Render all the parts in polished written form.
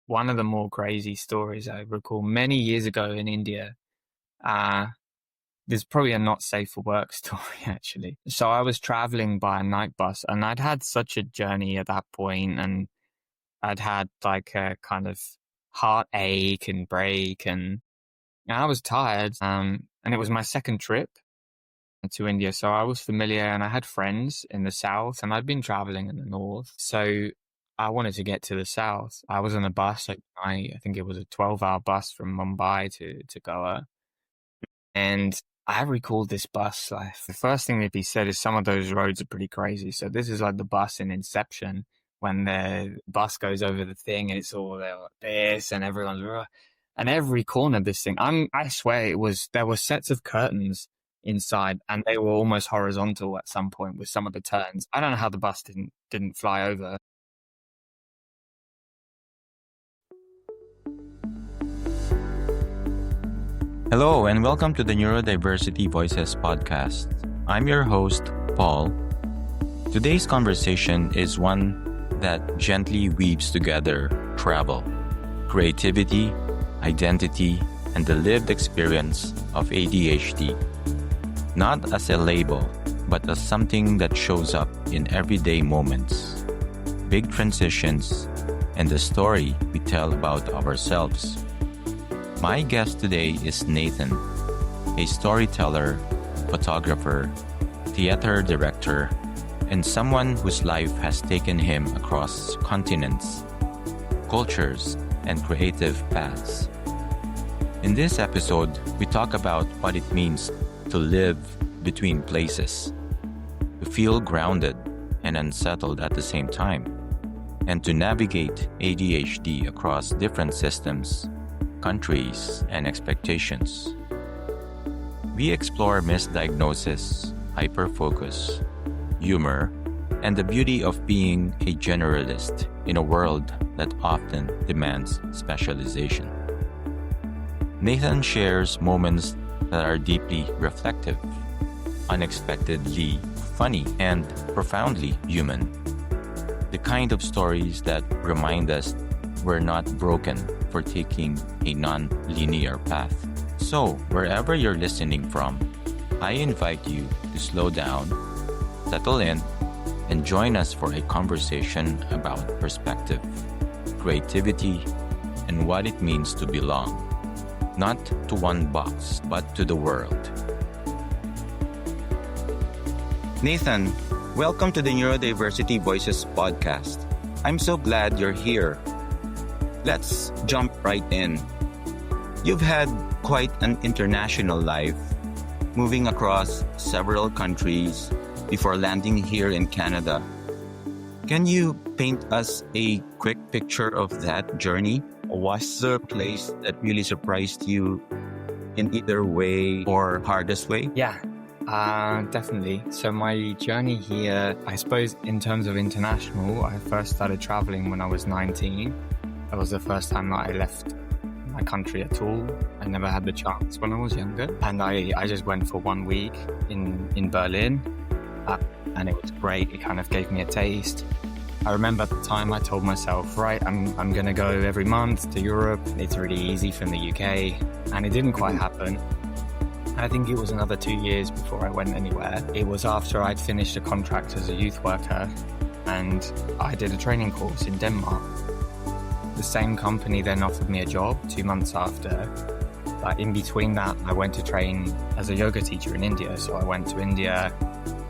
one of the more crazy stories I recall many years ago in India. Uh, there's probably a not safe for work story, actually. So I was traveling by a night bus, and I'd had such a journey at that point, and I'd had like a kind of heartache and break, and I was tired. And it was my second trip to India, so I was familiar, and I had friends in the south, and I'd been traveling in the north. So I wanted to get to the south. I was on a bus, like I think it was a 12-hour bus from Mumbai to Goa. And I recall this bus. Like, the first thing that be said is some of those roads are pretty crazy. So this is like the bus in Inception when the bus goes over the thing and it's all there like this and everyone's and every corner of this thing. I swear there were sets of curtains inside and they were almost horizontal at some point with some of the turns. I don't know how the bus didn't fly over. Hello, and welcome to the Neurodiversity Voices podcast. I'm your host, Paul. Today's conversation is one that gently weaves together travel, creativity, identity, and the lived experience of ADHD. Not as a label, but as something that shows up in everyday moments, big transitions, and the story we tell about ourselves. My guest today is Nathan, a storyteller, photographer, theater director, and someone whose life has taken him across continents, cultures, and creative paths. In this episode, we talk about what it means to live between places, to feel grounded and unsettled at the same time, and to navigate ADHD across different systems, countries, and expectations. We explore misdiagnosis, hyperfocus, humor, and the beauty of being a generalist in a world that often demands specialization. Nathan shares moments that are deeply reflective, unexpectedly funny, and profoundly human. The kind of stories that remind us we're not broken for taking a non-linear path. So, wherever you're listening from, I invite you to slow down, settle in, and join us for a conversation about perspective, creativity, and what it means to belong, not to one box, but to the world. Nathan, welcome to the Neurodiversity Voices podcast. I'm so glad you're here. Let's jump right in. You've had quite an international life, moving across several countries before landing here in Canada. Can you paint us a quick picture of that journey? Was there a place that really surprised you in either way or hardest way? Yeah, definitely. So my journey here, I suppose in terms of international, I first started traveling when I was 19. That was the first time that I left my country at all. I never had the chance when I was younger. And I just went for 1 week in Berlin. And it was great. It kind of gave me a taste. I remember at the time I told myself, right, I'm going to go every month to Europe. It's really easy from the UK. And it didn't quite happen. I think it was another 2 years before I went anywhere. It was after I'd finished a contract as a youth worker and I did a training course in Denmark. The same company then offered me a job 2 months after. But in between that, I went to train as a yoga teacher in India. So I went to India,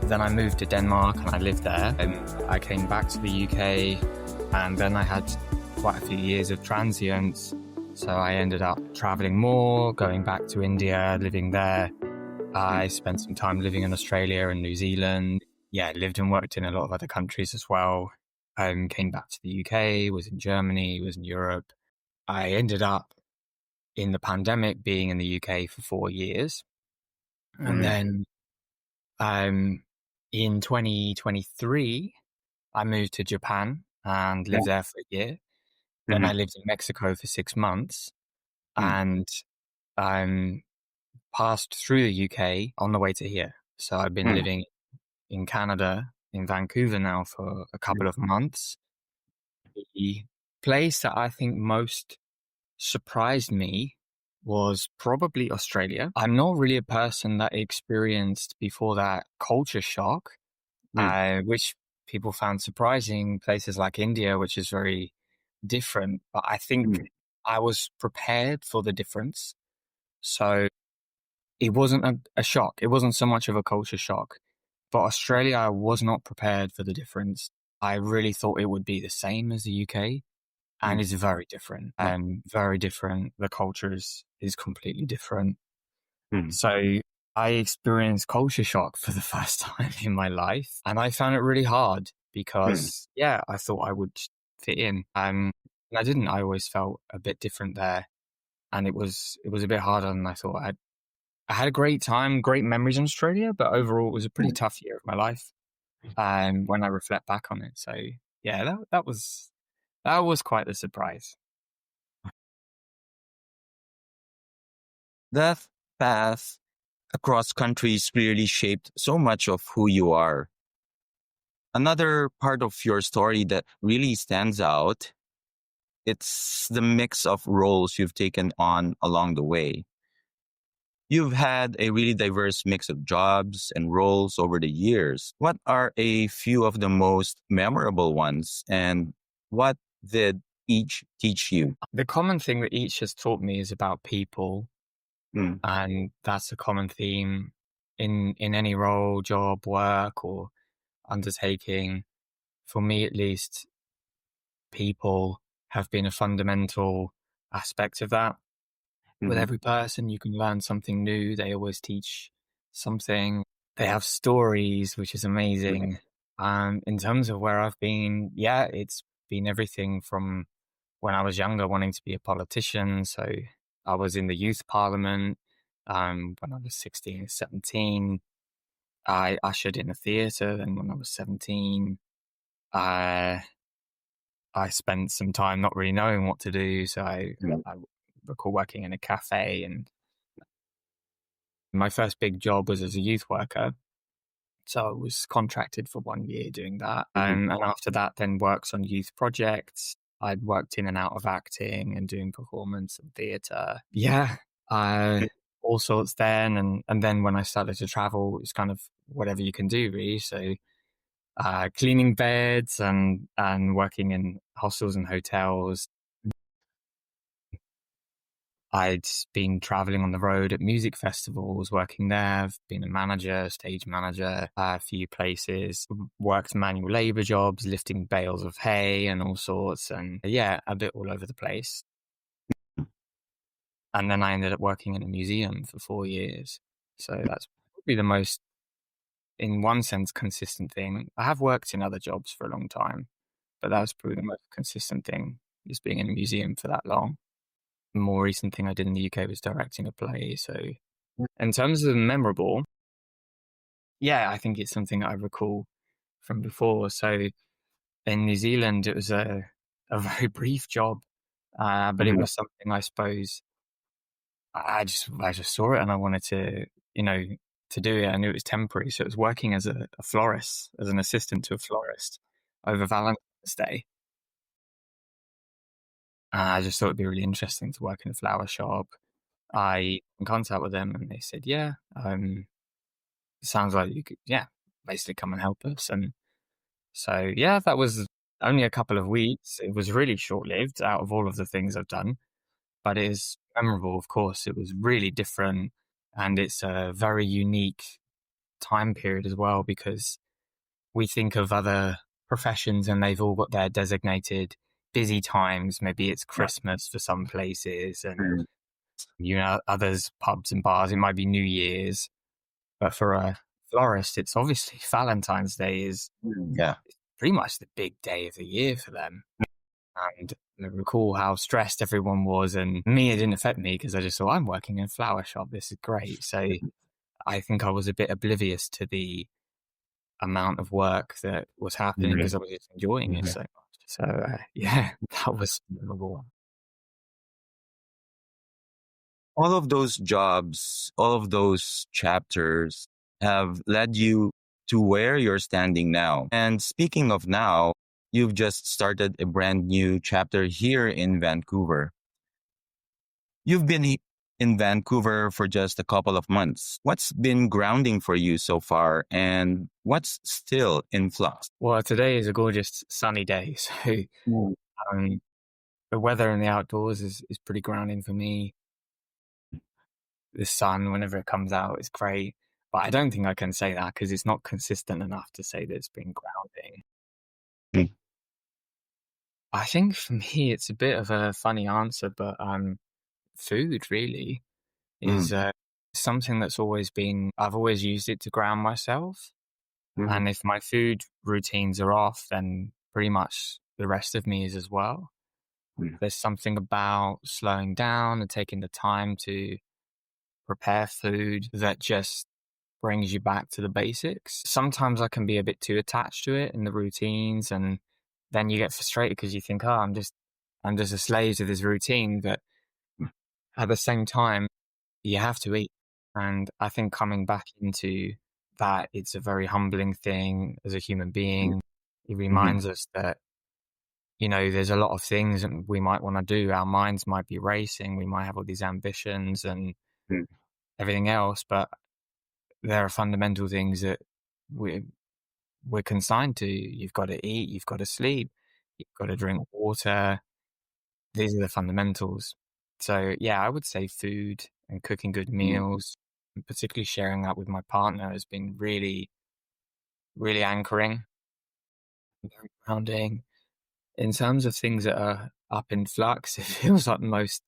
then I moved to Denmark and I lived there. And I came back to the UK and then I had quite a few years of transience. So I ended up traveling more, going back to India, living there. I spent some time living in Australia and New Zealand. Yeah, lived and worked in a lot of other countries as well. Came back to the UK, was in Germany, was in Europe. I ended up in the pandemic being in the UK for 4 years. And then in 2023, I moved to Japan and lived there for a year. Then I lived in Mexico for 6 months and passed through the UK on the way to here. So I've been living in Canada, in Vancouver now for a couple of months. The place that I think most surprised me was probably Australia. I'm not really a person that experienced before that culture shock, which people found surprising. Places like India, which is very different, but I think I was prepared for the difference. So it wasn't a shock. It wasn't so much of a culture shock. But Australia, I was not prepared for the difference. I really thought it would be the same as the UK, and it's very different. Very different. The culture is completely different. So I experienced culture shock for the first time in my life, and I found it really hard because, I thought I would fit in. And I didn't. I always felt a bit different there, and it was a bit harder than I thought. I had a great time, great memories in Australia, but overall it was a pretty tough year of my life. When I reflect back on it, so yeah, that was quite the surprise. That path across countries clearly shaped so much of who you are. Another part of your story that really stands out, it's the mix of roles you've taken on along the way. You've had a really diverse mix of jobs and roles over the years. What are a few of the most memorable ones, and what did each teach you? The common thing that each has taught me is about people, and that's a common theme in any role, job, work, or undertaking. For me, at least, people have been a fundamental aspect of that. With every person, you can learn something new. They always teach something. They have stories, which is amazing. In terms of where I've been, it's been everything from when I was younger, wanting to be a politician. So I was in the youth parliament when I was 16, 17. I ushered in a theatre. Then when I was 17, I spent some time not really knowing what to do. So I recall working in a cafe, and my first big job was as a youth worker. So I was contracted for 1 year doing that. And after that, then works on youth projects. I'd worked in and out of acting and doing performance and theatre. All sorts then. And then when I started to travel, it's kind of whatever you can do, really. So cleaning beds and working in hostels and hotels. I'd been traveling on the road at music festivals, working there. I've been a manager, stage manager, a few places, worked manual labor jobs, lifting bales of hay and all sorts. And a bit all over the place. And then I ended up working in a museum for 4 years. So that's probably the most, in one sense, consistent thing. I have worked in other jobs for a long time, but that was probably the most consistent thing, just being in a museum for that long. The more recent thing I did in the UK was directing a play. So in terms of memorable, I think it's something I recall from before. So in New Zealand, it was a very brief job, but it was something, I suppose, I just saw it and I wanted to, to do it. I knew it was temporary. So it was working as a florist, as an assistant to a florist over Valentine's Day. I just thought it'd be really interesting to work in a flower shop. I in contact with them and they said, sounds like you could, basically come and help us. And so, that was only a couple of weeks. It was really short-lived out of all of the things I've done, but it is memorable, of course. It was really different, and it's a very unique time period as well, because we think of other professions and they've all got their designated busy times. Maybe it's Christmas for some places and, others, pubs and bars, it might be New Year's. But for a florist, it's obviously Valentine's Day is pretty much the big day of the year for them. And I recall how stressed everyone was. And me, it didn't affect me because I just thought, I'm working in a flower shop. This is great. So I think I was a bit oblivious to the amount of work that was happening because I was just enjoying it so much. So that was memorable. All of those jobs, all of those chapters have led you to where you're standing now. And speaking of now, you've just started a brand new chapter here in Vancouver. You've been in Vancouver for just a couple of months. What's been grounding for you so far, and what's still in flux? Well, today is a gorgeous sunny day, so um, the weather in the outdoors is pretty grounding for me. The sun, whenever it comes out, is great. But I don't think I can say that because it's not consistent enough to say that it's been grounding. Mm. I think for me, it's a bit of a funny answer, but food really is something that's always been, I've always used it to ground myself. And if my food routines are off, then pretty much the rest of me is as well. There's something about slowing down and taking the time to prepare food that just brings you back to the basics. Sometimes I can be a bit too attached to it in the routines, and then you get frustrated because you think, oh, I'm just a slave to this routine. But at the same time, you have to eat. And I think coming back into that, it's a very humbling thing as a human being. It reminds us that, there's a lot of things that we might want to do. Our minds might be racing. We might have all these ambitions and everything else, but there are fundamental things that we're consigned to. You've got to eat, you've got to sleep, you've got to drink water. These are the fundamentals. So yeah, I would say food and cooking good meals, and particularly sharing that with my partner, has been really, really anchoring, very grounding. In terms of things that are up in flux, it feels like most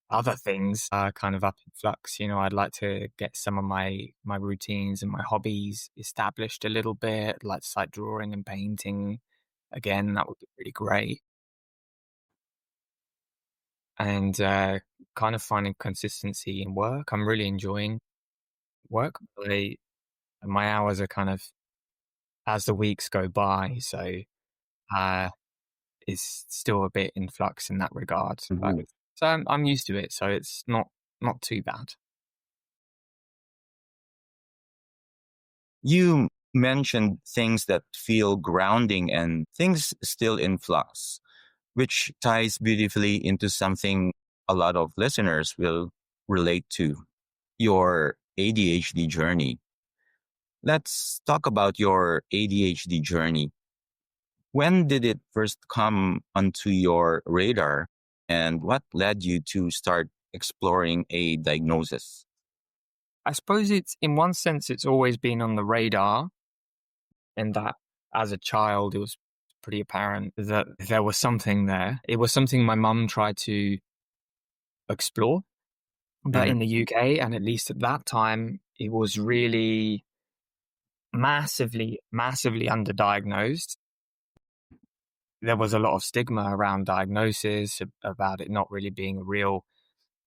other things are kind of up in flux. I'd like to get some of my routines and my hobbies established a little bit, like sight drawing and painting. Again, that would be really great. And kind of finding consistency in work. I'm really enjoying work. My hours are kind of as the weeks go by, so it's still a bit in flux in that regard. So I'm used to it, so it's not too bad. You mentioned things that feel grounding and things still in flux, which ties beautifully into something a lot of listeners will relate to: your ADHD journey. Let's talk about your ADHD journey. When did it first come onto your radar, and what led you to start exploring a diagnosis? I suppose in one sense, it's always been on the radar, in that as a child, it was pretty apparent that there was something there. It was something my mum tried to explore, but in the UK, and at least at that time, it was really massively, massively underdiagnosed. There was a lot of stigma around diagnosis, about it not really being a real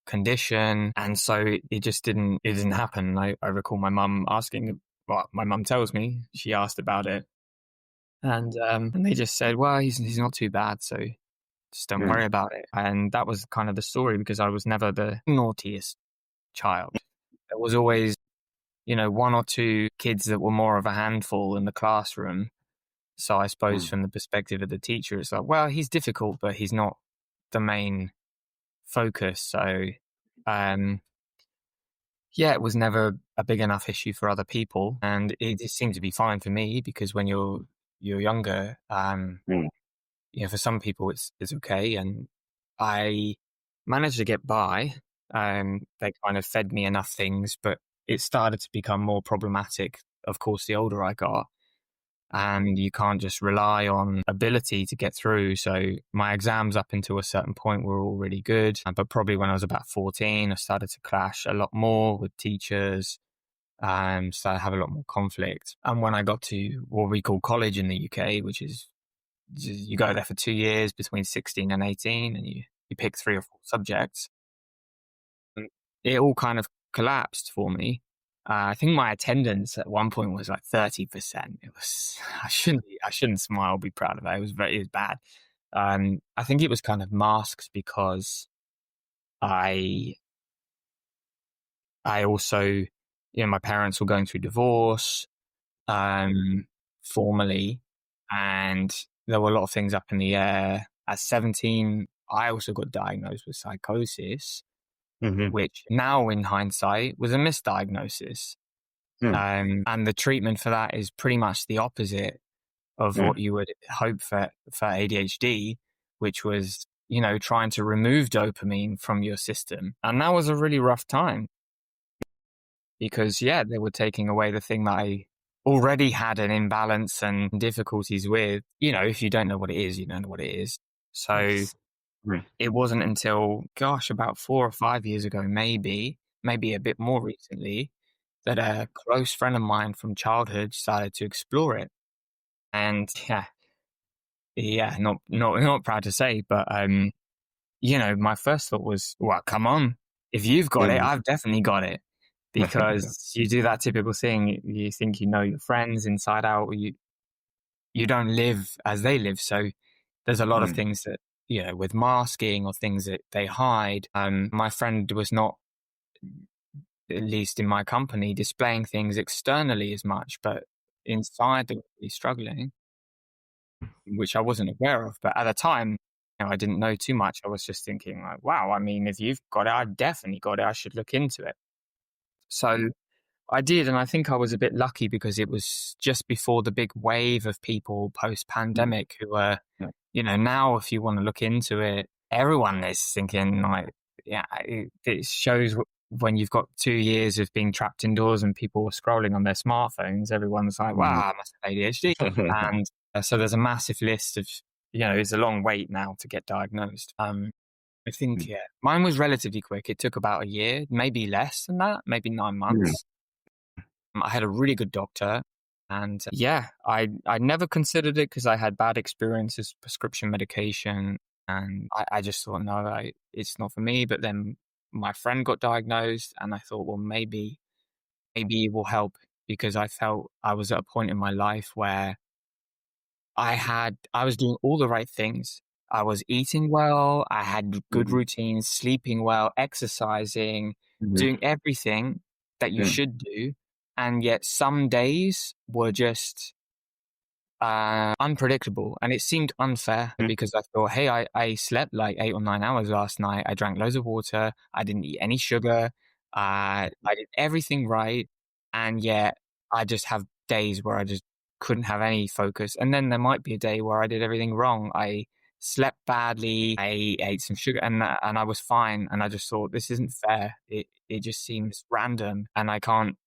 condition. And so it just didn't happen. I recall my mum asking, well, my mum tells me she asked about it. And they just said, well, he's not too bad, so just don't worry about it. And that was kind of the story, because I was never the naughtiest child. There was always, one or two kids that were more of a handful in the classroom. So I suppose from the perspective of the teacher, it's like, well, he's difficult, but he's not the main focus. So, yeah, it was never a big enough issue for other people. And it just seemed to be fine for me, because when you're younger, for some people it's okay. And I managed to get by. They kind of fed me enough things, but it started to become more problematic, of course, the older I got. And you can't just rely on ability to get through. So my exams up until a certain point were all really good. But probably when I was about 14, I started to clash a lot more with teachers. Started to have a lot more conflict. And when I got to what we call college in the UK, which is, you go there for 2 years between 16 and 18, and you pick 3 or 4 subjects. And it all kind of collapsed for me. I think my attendance at one point was like 30%. It was, I shouldn't smile, be proud of it. It was bad. I think it was kind of masked because I also, my parents were going through divorce, formally, and there were a lot of things up in the air. At 17, I also got diagnosed with psychosis, which now in hindsight was a misdiagnosis. And the treatment for that is pretty much the opposite of what you would hope for ADHD, which was, trying to remove dopamine from your system. And that was a really rough time because, they were taking away the thing that I already had an imbalance and difficulties with. If you don't know what it is, you don't know what it is. So it wasn't until, about 4 or 5 years ago, maybe a bit more recently, that a close friend of mine from childhood started to explore it. And not proud to say, but my first thought was, well, come on, if you've got it, I've definitely got it, because you do that typical thing. You think you know your friends inside out. You don't live as they live, so there's a lot of things that with masking or things that they hide. My friend was not, at least in my company, displaying things externally as much, but inside they were really struggling, which I wasn't aware of. But at the time, I didn't know too much. I was just thinking like, wow, I mean, if you've got it, I've definitely got it. I should look into it. So I did. And I think I was a bit lucky because it was just before the big wave of people post-pandemic who were, now if you want to look into it, everyone is thinking like, it shows when you've got 2 years of being trapped indoors and people are scrolling on their smartphones, everyone's like, wow, I must have ADHD. And so there's a massive list of, it's a long wait now to get diagnosed. I think, mine was relatively quick. It took about a year, maybe less than that, maybe 9 months. I had a really good doctor. And I never considered it because I had bad experiences with prescription medication. And I just thought, no, it's not for me. But then my friend got diagnosed and I thought, well, maybe it will help, because I felt I was at a point in my life where I was doing all the right things. I was eating well. I had good routines, sleeping well, exercising, doing everything that you should do. And yet some days were just unpredictable, and it seemed unfair because I thought, hey, I slept like 8 or 9 hours last night. I drank loads of water. I didn't eat any sugar. I did everything right. And yet I just have days where I just couldn't have any focus. And then there might be a day where I did everything wrong. I slept badly. I ate some sugar and I was fine. And I just thought, this isn't fair. It just seems random, and I can't,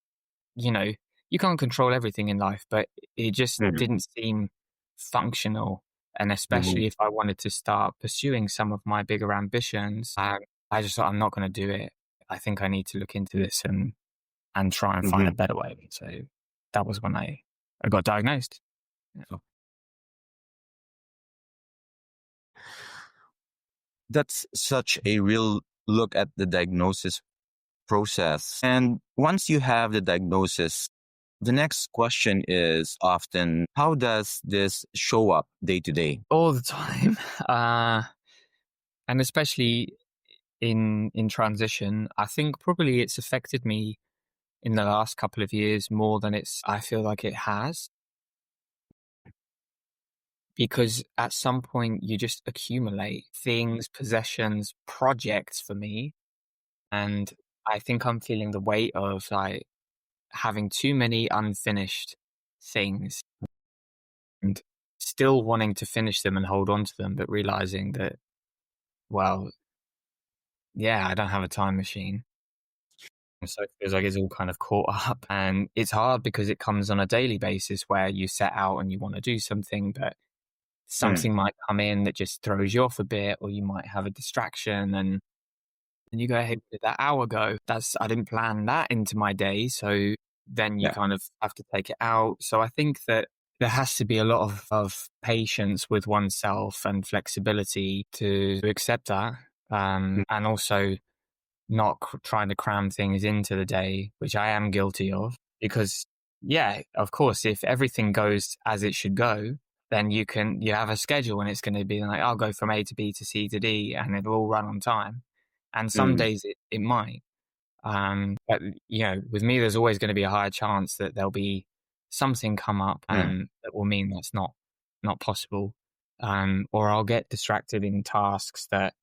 you can't control everything in life, but it just didn't seem functional. And especially if I wanted to start pursuing some of my bigger ambitions, I just thought, I'm not going to do it. I think I need to look into this and try and find a better way. So that was when I got diagnosed. Yeah. That's such a real look at the diagnosis process. And once you have the diagnosis, the next question is often, how does this show up day to day? All the time. And especially in transition, I think probably it's affected me in the last couple of years more than I feel like it has. Because at some point you just accumulate things, possessions, projects for me. And I think I'm feeling the weight of like having too many unfinished things and still wanting to finish them and hold on to them, but realizing that, well, I don't have a time machine. So it feels like it's all kind of caught up, and it's hard because it comes on a daily basis where you set out and you want to do something, but something might come in that just throws you off a bit, or you might have a distraction and you go, hey, where did that hour go? I didn't plan that into my day. So then you kind of have to take it out. So I think that there has to be a lot of patience with oneself and flexibility to accept that. And also not trying to cram things into the day, which I am guilty of, because of course, if everything goes as it should go, then you have a schedule and it's going to be like, I'll go from A to B to C to D and it'll all run on time. And some days it might. But, with me, there's always going to be a higher chance that there'll be something come up and that will mean that's not possible. or I'll get distracted in tasks that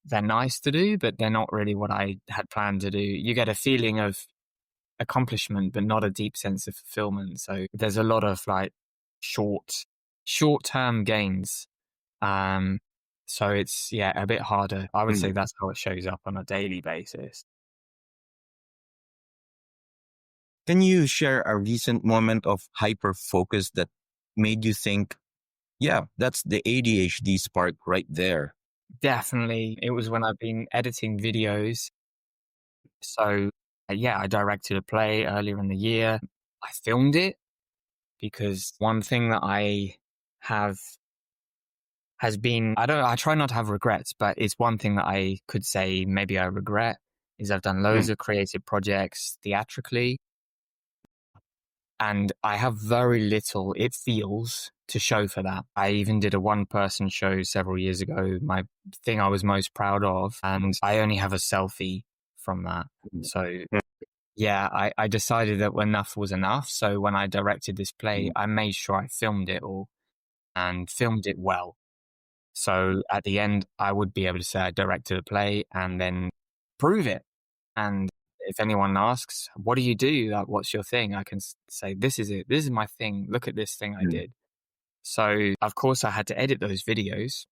they're nice to do, but they're not really what I had planned to do. You get a feeling of accomplishment, but not a deep sense of fulfillment. So there's a lot of like short-term gains. So it's, a bit harder. I would say that's how it shows up on a daily basis. Can you share a recent moment of hyperfocus that made you think, yeah, that's the ADHD spark right there? Definitely. It was when I've been editing videos. So I directed a play earlier in the year. I filmed it because one thing that I have has been, I try not to have regrets, but it's one thing that I could say maybe I regret is I've done loads of creative projects theatrically, and I have very little, it feels, to show for that. I even did a one-person show several years ago, my thing I was most proud of, and I only have a selfie from that. So I decided that enough was enough. So when I directed this play, I made sure I filmed it all and filmed it well. So at the end, I would be able to say I directed a play and then prove it. And if anyone asks, what do you do? Like, what's your thing? I can say, this is it. This is my thing. Look at this thing I did. So of course I had to edit those videos.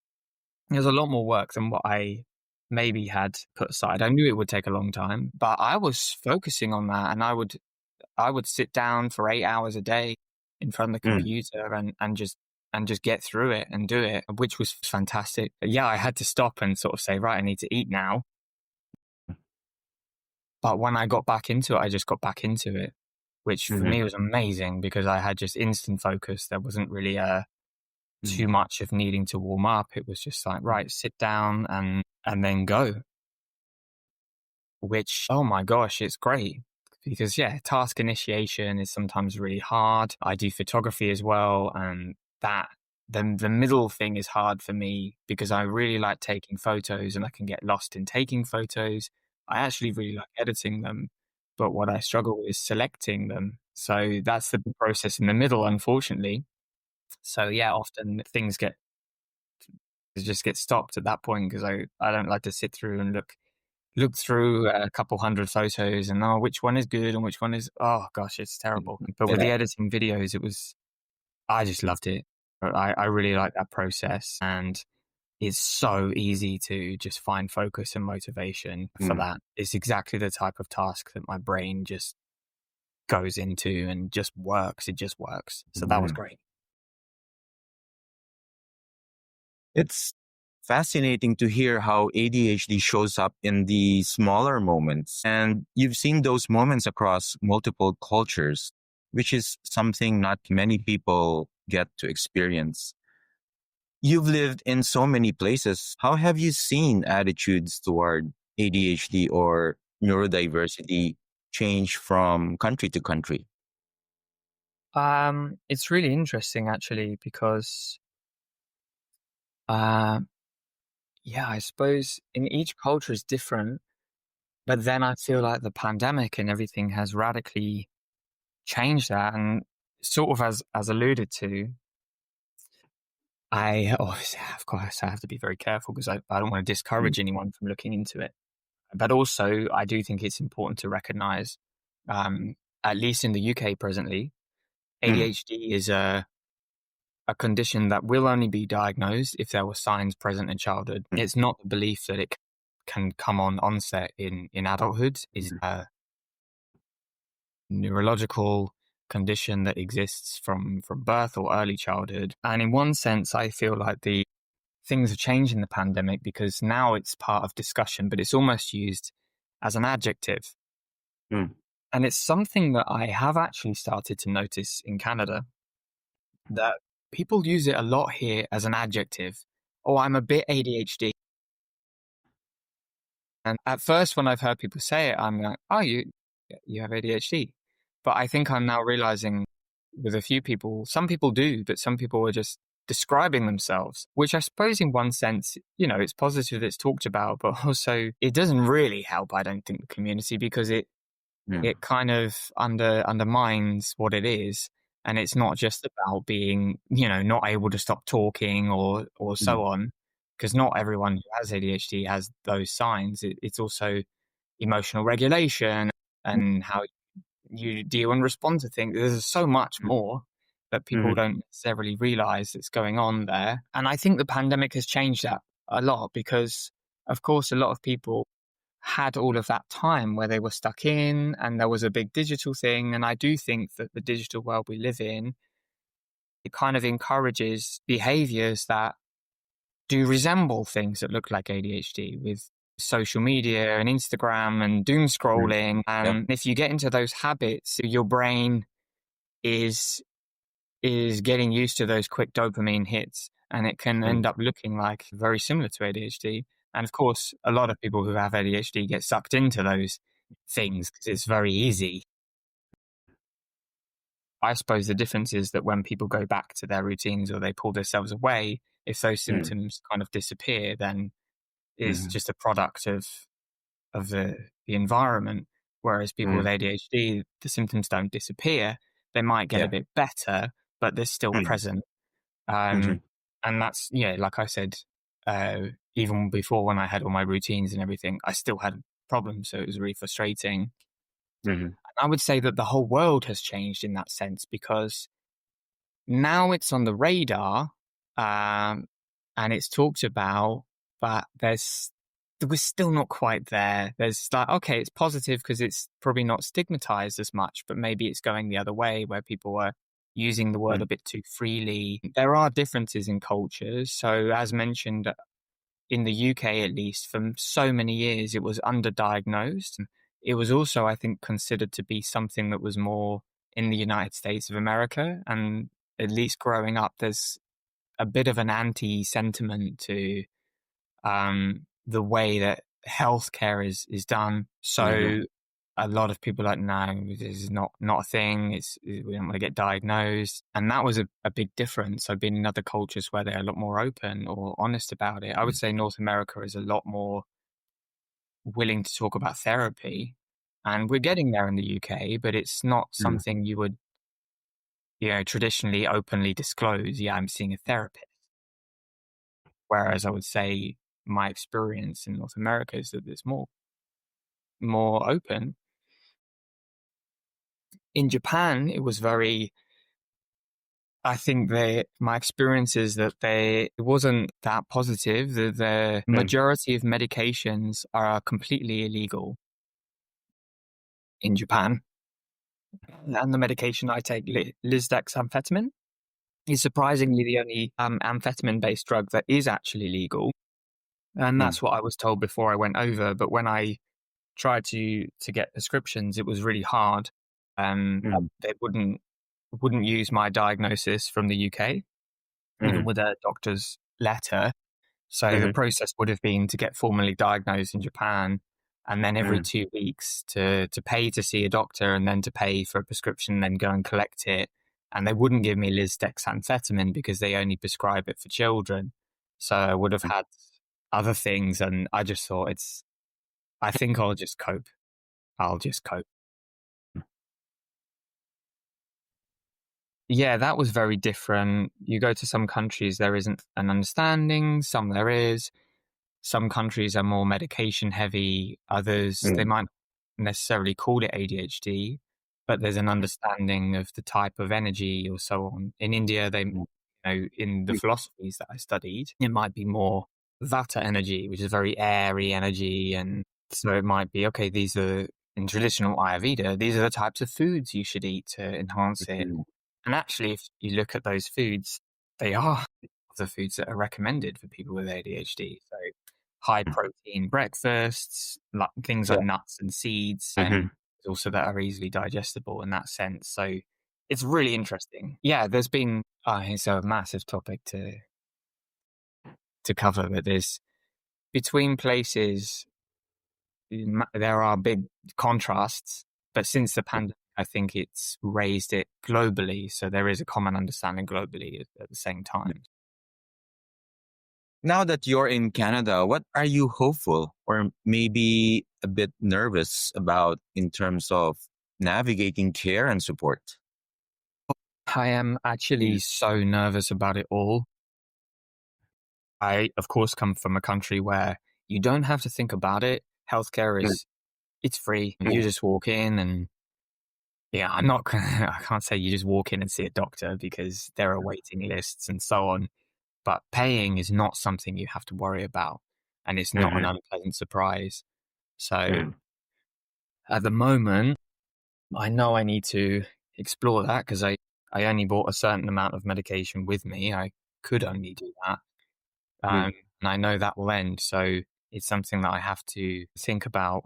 It was a lot more work than what I maybe had put aside. I knew it would take a long time, but I was focusing on that, and I would sit down for 8 hours a day in front of the computer and just get through it and do it, which was fantastic. But I had to stop and sort of say, right, I need to eat now. But when I got back into it, I just got back into it, which for me was amazing because I had just instant focus. There wasn't really too much of needing to warm up. It was just like, right, sit down and then go. Which, oh my gosh, it's great. Because task initiation is sometimes really hard. I do photography as well, and the middle thing is hard for me because I really like taking photos and I can get lost in taking photos. I actually really like editing them, but what I struggle with is selecting them. So that's the process in the middle, unfortunately. So often things just get stopped at that point because I don't like to sit through and look through a couple hundred photos and which one is good and which one is, oh gosh, it's terrible. But with the editing videos, I just loved it. I really like that process, and it's so easy to just find focus and motivation for that. It's exactly the type of task that my brain just goes into and just works. It just works. So that was great. It's fascinating to hear how ADHD shows up in the smaller moments. And you've seen those moments across multiple cultures, which is something not many people get to experience. You've lived in so many places. How have you seen attitudes toward ADHD or neurodiversity change from country to country? It's really interesting actually because I suppose in each culture is different, but then I feel like the pandemic and everything has radically changed that, and sort of as alluded to, of course, I have to be very careful because I don't want to discourage anyone from looking into it. But also, I do think it's important to recognize, at least in the UK presently, ADHD is a condition that will only be diagnosed if there were signs present in childhood. It's not the belief that it can come on onset in adulthood. Is a neurological condition that exists from birth or early childhood. And in one sense, I feel like the things have changed in the pandemic because now it's part of discussion, but it's almost used as an adjective. And it's something that I have actually started to notice in Canada, that people use it a lot here as an adjective. Oh, I'm a bit ADHD. And at first, when I've heard people say it, I'm like, oh, you have ADHD. But I think I'm now realizing with a few people, some people do, but some people are just describing themselves, which I suppose in one sense, it's positive that it's talked about, but also it doesn't really help, I don't think, the community because it kind of undermines what it is. And it's not just about being, not able to stop talking or so on, because not everyone who has ADHD has those signs. It's also emotional regulation and how you deal and respond to things. There's so much more that people don't necessarily realize that's going on there. And I think the pandemic has changed that a lot because, of course, a lot of people had all of that time where they were stuck in and there was a big digital thing. And I do think that the digital world we live in, it kind of encourages behaviors that do resemble things that look like ADHD with social media and Instagram and doom scrolling. And if you get into those habits, your brain is getting used to those quick dopamine hits, and it can end up looking like very similar to ADHD. And of course, a lot of people who have ADHD get sucked into those things because it's very easy. I suppose the difference is that when people go back to their routines or they pull themselves away, if those symptoms kind of disappear, then it's just a product of the environment. Whereas people with ADHD, the symptoms don't disappear. They might get a bit better, but they're still present. And that's, like I said, even before when I had all my routines and everything, I still had problems. So it was really frustrating. And I would say that the whole world has changed in that sense because now it's on the radar and it's talked about, but we're still not quite there. There's like, okay, it's positive because it's probably not stigmatized as much, but maybe it's going the other way where people are using the word a bit too freely. There are differences in cultures. So as mentioned, in the UK, at least, for so many years, it was underdiagnosed. It was also, I think, considered to be something that was more in the United States of America. And at least growing up, there's a bit of an anti-sentiment to the way that healthcare is done. So a lot of people are like, no, this is not a thing. We don't want to get diagnosed. And that was a big difference. I've been in other cultures where they're a lot more open or honest about it. I would say North America is a lot more willing to talk about therapy. And we're getting there in the UK, but it's not something you would, traditionally openly disclose. Yeah, I'm seeing a therapist. Whereas I would say my experience in North America is that it's more open. In Japan, it was I think my experience is that it wasn't that positive. The majority of medications are completely illegal in Japan. And the medication I take, lisdexamfetamine, is surprisingly the only amphetamine-based drug that is actually legal. And that's what I was told before I went over. But when I tried to get prescriptions, it was really hard. They wouldn't use my diagnosis from the UK, even with a doctor's letter. So the process would have been to get formally diagnosed in Japan, and then every 2 weeks to pay to see a doctor, and then to pay for a prescription, then go and collect it. And they wouldn't give me lisdexamfetamine because they only prescribe it for children. So I would have had other things, and I just thought I think I'll just cope. Yeah, that was very different. You go to some countries, there isn't an understanding. Some there is. Some countries are more medication heavy. Others, they might not necessarily call it ADHD, but there's an understanding of the type of energy or so on. In India, in the philosophies that I studied, it might be more Vata energy, which is very airy energy. And so it might be, okay, these are, in traditional Ayurveda, these are the types of foods you should eat to enhance it. And actually, if you look at those foods, they are the foods that are recommended for people with ADHD. So high protein breakfasts, things like nuts and seeds, and also that are easily digestible in that sense. So it's really interesting. Yeah, there's been, it's a massive topic to cover, but there's, between places, there are big contrasts, but since the pandemic, I think it's raised it globally. So there is a common understanding globally at the same time. Now that you're in Canada, what are you hopeful or maybe a bit nervous about in terms of navigating care and support? I am actually so nervous about it all. I, of course, come from a country where you don't have to think about it. Healthcare it's free. You just walk in and yeah, I'm not gonna, I can't say you just walk in and see a doctor because there are waiting lists and so on. But paying is not something you have to worry about. And it's not an unpleasant surprise. So at the moment, I know I need to explore that because I only bought a certain amount of medication with me. I could only do that. And I know that will end. So it's something that I have to think about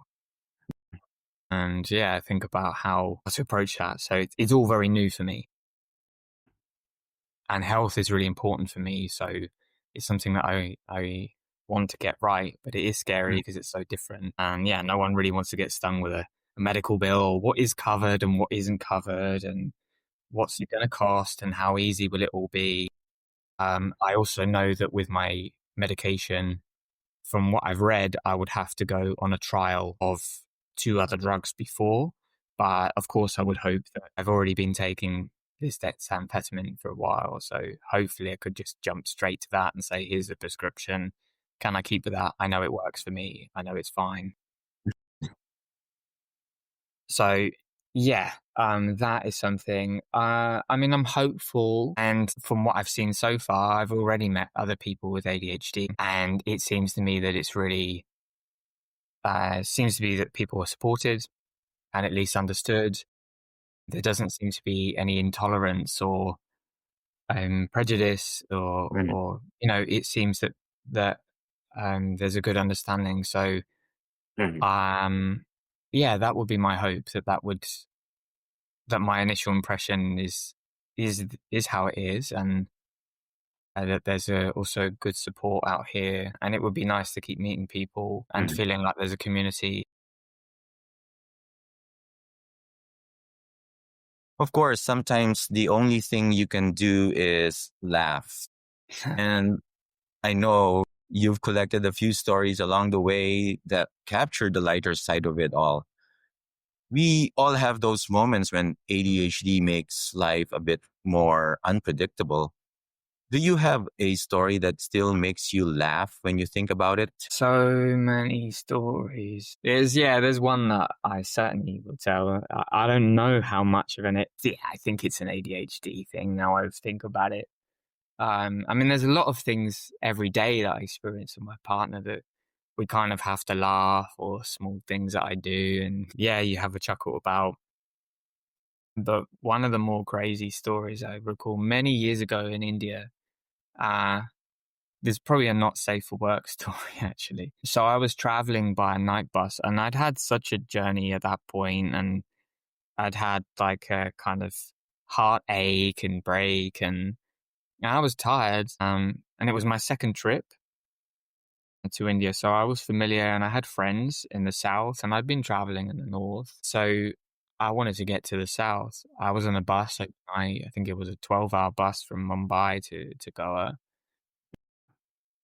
and yeah, think about how to approach that. So it's all very new for me. And health is really important for me. So it's something that I want to get right, but it is scary because it's so different. And yeah, no one really wants to get stung with a medical bill or what is covered and what isn't covered and what's it going to cost and how easy will it all be. I also know that with my medication, from what I've read, I would have to go on a trial of 2 other drugs before. But of course, I would hope that I've already been taking this dexamphetamine for a while. So hopefully I could just jump straight to that and say, here's a prescription. Can I keep with that? I know it works for me. I know it's fine. So yeah, that is something. I mean, I'm hopeful, and from what I've seen so far, I've already met other people with ADHD, and it seems to me that it's really seems to be that people are supported and at least understood. There doesn't seem to be any intolerance or prejudice, or it seems that there's a good understanding. So yeah, that would be my hope that my initial impression is how it is, and that there's also good support out here, and it would be nice to keep meeting people and feeling like there's a community. Of course, sometimes the only thing you can do is laugh. And I know you've collected a few stories along the way that capture the lighter side of it all. We all have those moments when ADHD makes life a bit more unpredictable. Do you have a story that still makes you laugh when you think about it? So many stories. There's one that I certainly will tell. I don't know how much of I think it's an ADHD thing now I think about it. I mean, there's a lot of things every day that I experience with my partner that we kind of have to laugh, or small things that I do. And yeah, you have a chuckle about. But one of the more crazy stories I recall many years ago in India, there's probably a not safe for work story, actually. So I was traveling by a night bus, and I'd had such a journey at that point, and I'd had like a kind of heartache and break, and I was tired. And it was my second trip to India. So I was familiar, and I had friends in the south, and I'd been traveling in the north. So I wanted to get to the south. I was on a bus. I think it was a 12-hour bus from Mumbai to Goa.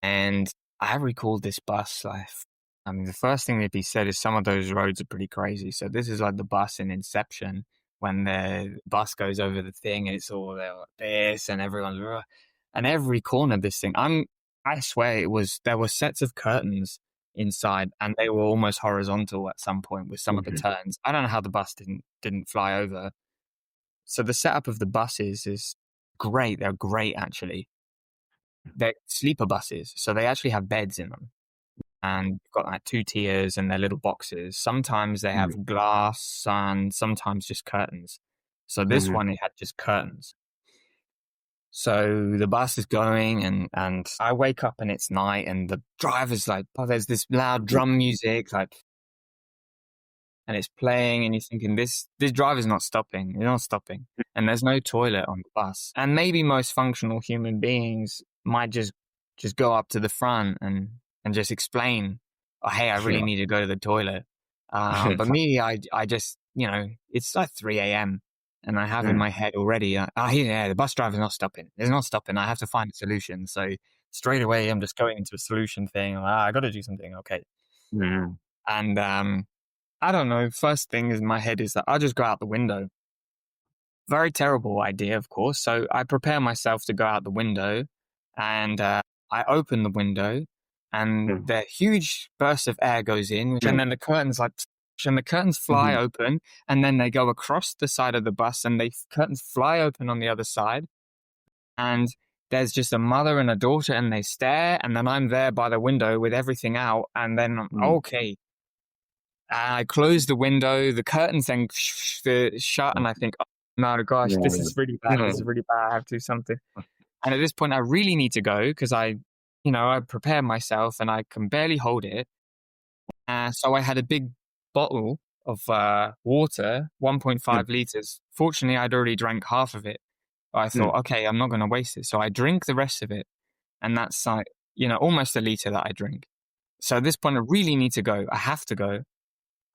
And I recalled this bus life. I mean, the first thing that he said is some of those roads are pretty crazy. So this is like the bus in Inception when the bus goes over the thing and it's all there like this and everyone's and every corner of this thing. I swear there were sets of curtains inside and they were almost horizontal at some point with some of the turns. I don't know how the bus didn't fly over. So the setup of the buses is great. They're great actually. They're sleeper buses, so they actually have beds in them. And you've got like 2 tiers and they're little boxes. Sometimes they have glass and sometimes just curtains. So this one, it had just curtains. So the bus is going and I wake up and it's night and the driver's like, oh, there's this loud drum music, like, and it's playing and you're thinking this driver's not stopping. They're not stopping. And there's no toilet on the bus. And maybe most functional human beings might just go up to the front and just explain, oh, hey, I really need to go to the toilet. But me, I just, it's like 3 a.m. and I have in my head already, the bus driver's not stopping. There's not stopping. I have to find a solution. So straight away, I'm just going into a solution thing. I got to do something. Okay. And I don't know. First thing in my head is that I'll just go out the window. Very terrible idea, of course. So I prepare myself to go out the window, and I open the window, and the huge burst of air goes in, and then the curtains and the curtains fly open, and then they go across the side of the bus, and the curtains fly open on the other side, and there's just a mother and a daughter, and they stare, and then I'm there by the window with everything out, and then okay. I close the window, the curtains then shut, and I think, oh, no, gosh, this is really bad. This is really bad. I have to do something. And at this point, I really need to go because I prepared myself and I can barely hold it. So I had a big bottle of water, 1.5 liters. Fortunately, I'd already drank half of it. But I thought, okay, I'm not going to waste it. So I drink the rest of it. And that's like, almost a liter that I drink. So at this point, I really need to go. I have to go.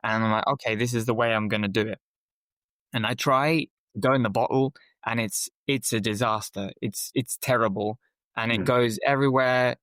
And I'm like, okay, this is the way I'm going to do it. And I try to go in the bottle, and it's a disaster. It's terrible, and it goes everywhere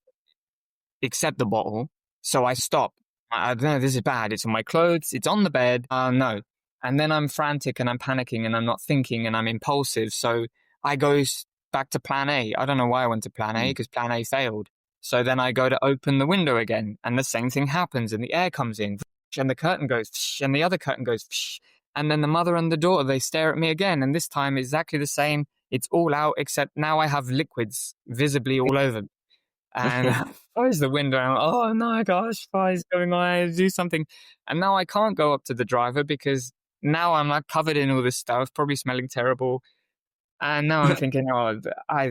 except the bottle. So I stop. I don't know, this is bad. It's on my clothes. It's on the bed. No. And then I'm frantic and I'm panicking and I'm not thinking and I'm impulsive. So I go back to plan A. I don't know why I went to plan A because plan A failed. So then I go to open the window again, and the same thing happens, and the air comes in, and the curtain goes, and the other curtain goes, and then the mother and the daughter, they stare at me again, and this time exactly the same. It's all out, except now I have liquids visibly all over me. And I close the window, and I'm like, oh no, gosh, what is going on? I do something. And now I can't go up to the driver because now I'm like covered in all this stuff, probably smelling terrible. And now I'm thinking,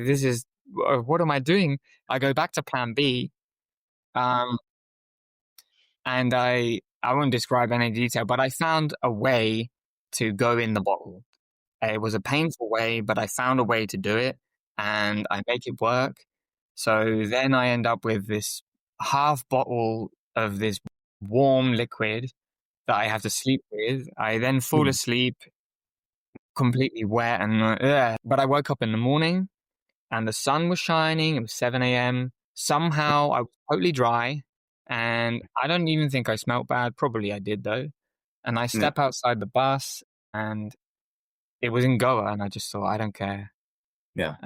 this is, what am I doing? I go back to plan B. And I won't describe any detail, but I found a way to go in the bottle. It was a painful way, but I found a way to do it, and I make it work. So then I end up with this half bottle of this warm liquid that I have to sleep with. I then fall asleep completely wet, and but I woke up in the morning and the sun was shining. It was 7 a.m. Somehow I was totally dry, and I don't even think I smelled bad. Probably I did though. And I step outside the bus, and it was in Goa, and I just thought, I don't care. Yeah.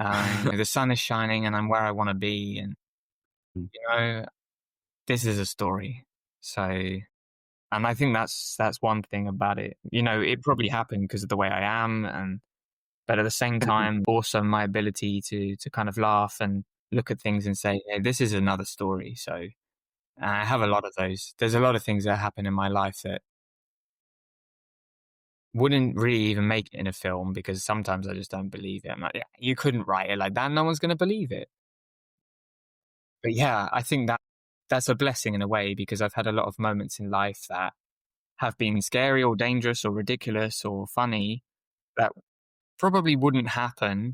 The sun is shining, and I'm where I want to be, and this is a story. So, and I think that's one thing about it. It probably happened because of the way I am, but at the same time, also my ability to kind of laugh and look at things and say, hey, this is another story. So I have a lot of those. There's a lot of things that happen in my life that wouldn't really even make it in a film because sometimes I just don't believe it. I'm like, yeah, you couldn't write it like that. No one's going to believe it. But yeah, I think that's a blessing in a way because I've had a lot of moments in life that have been scary or dangerous or ridiculous or funny that probably wouldn't happen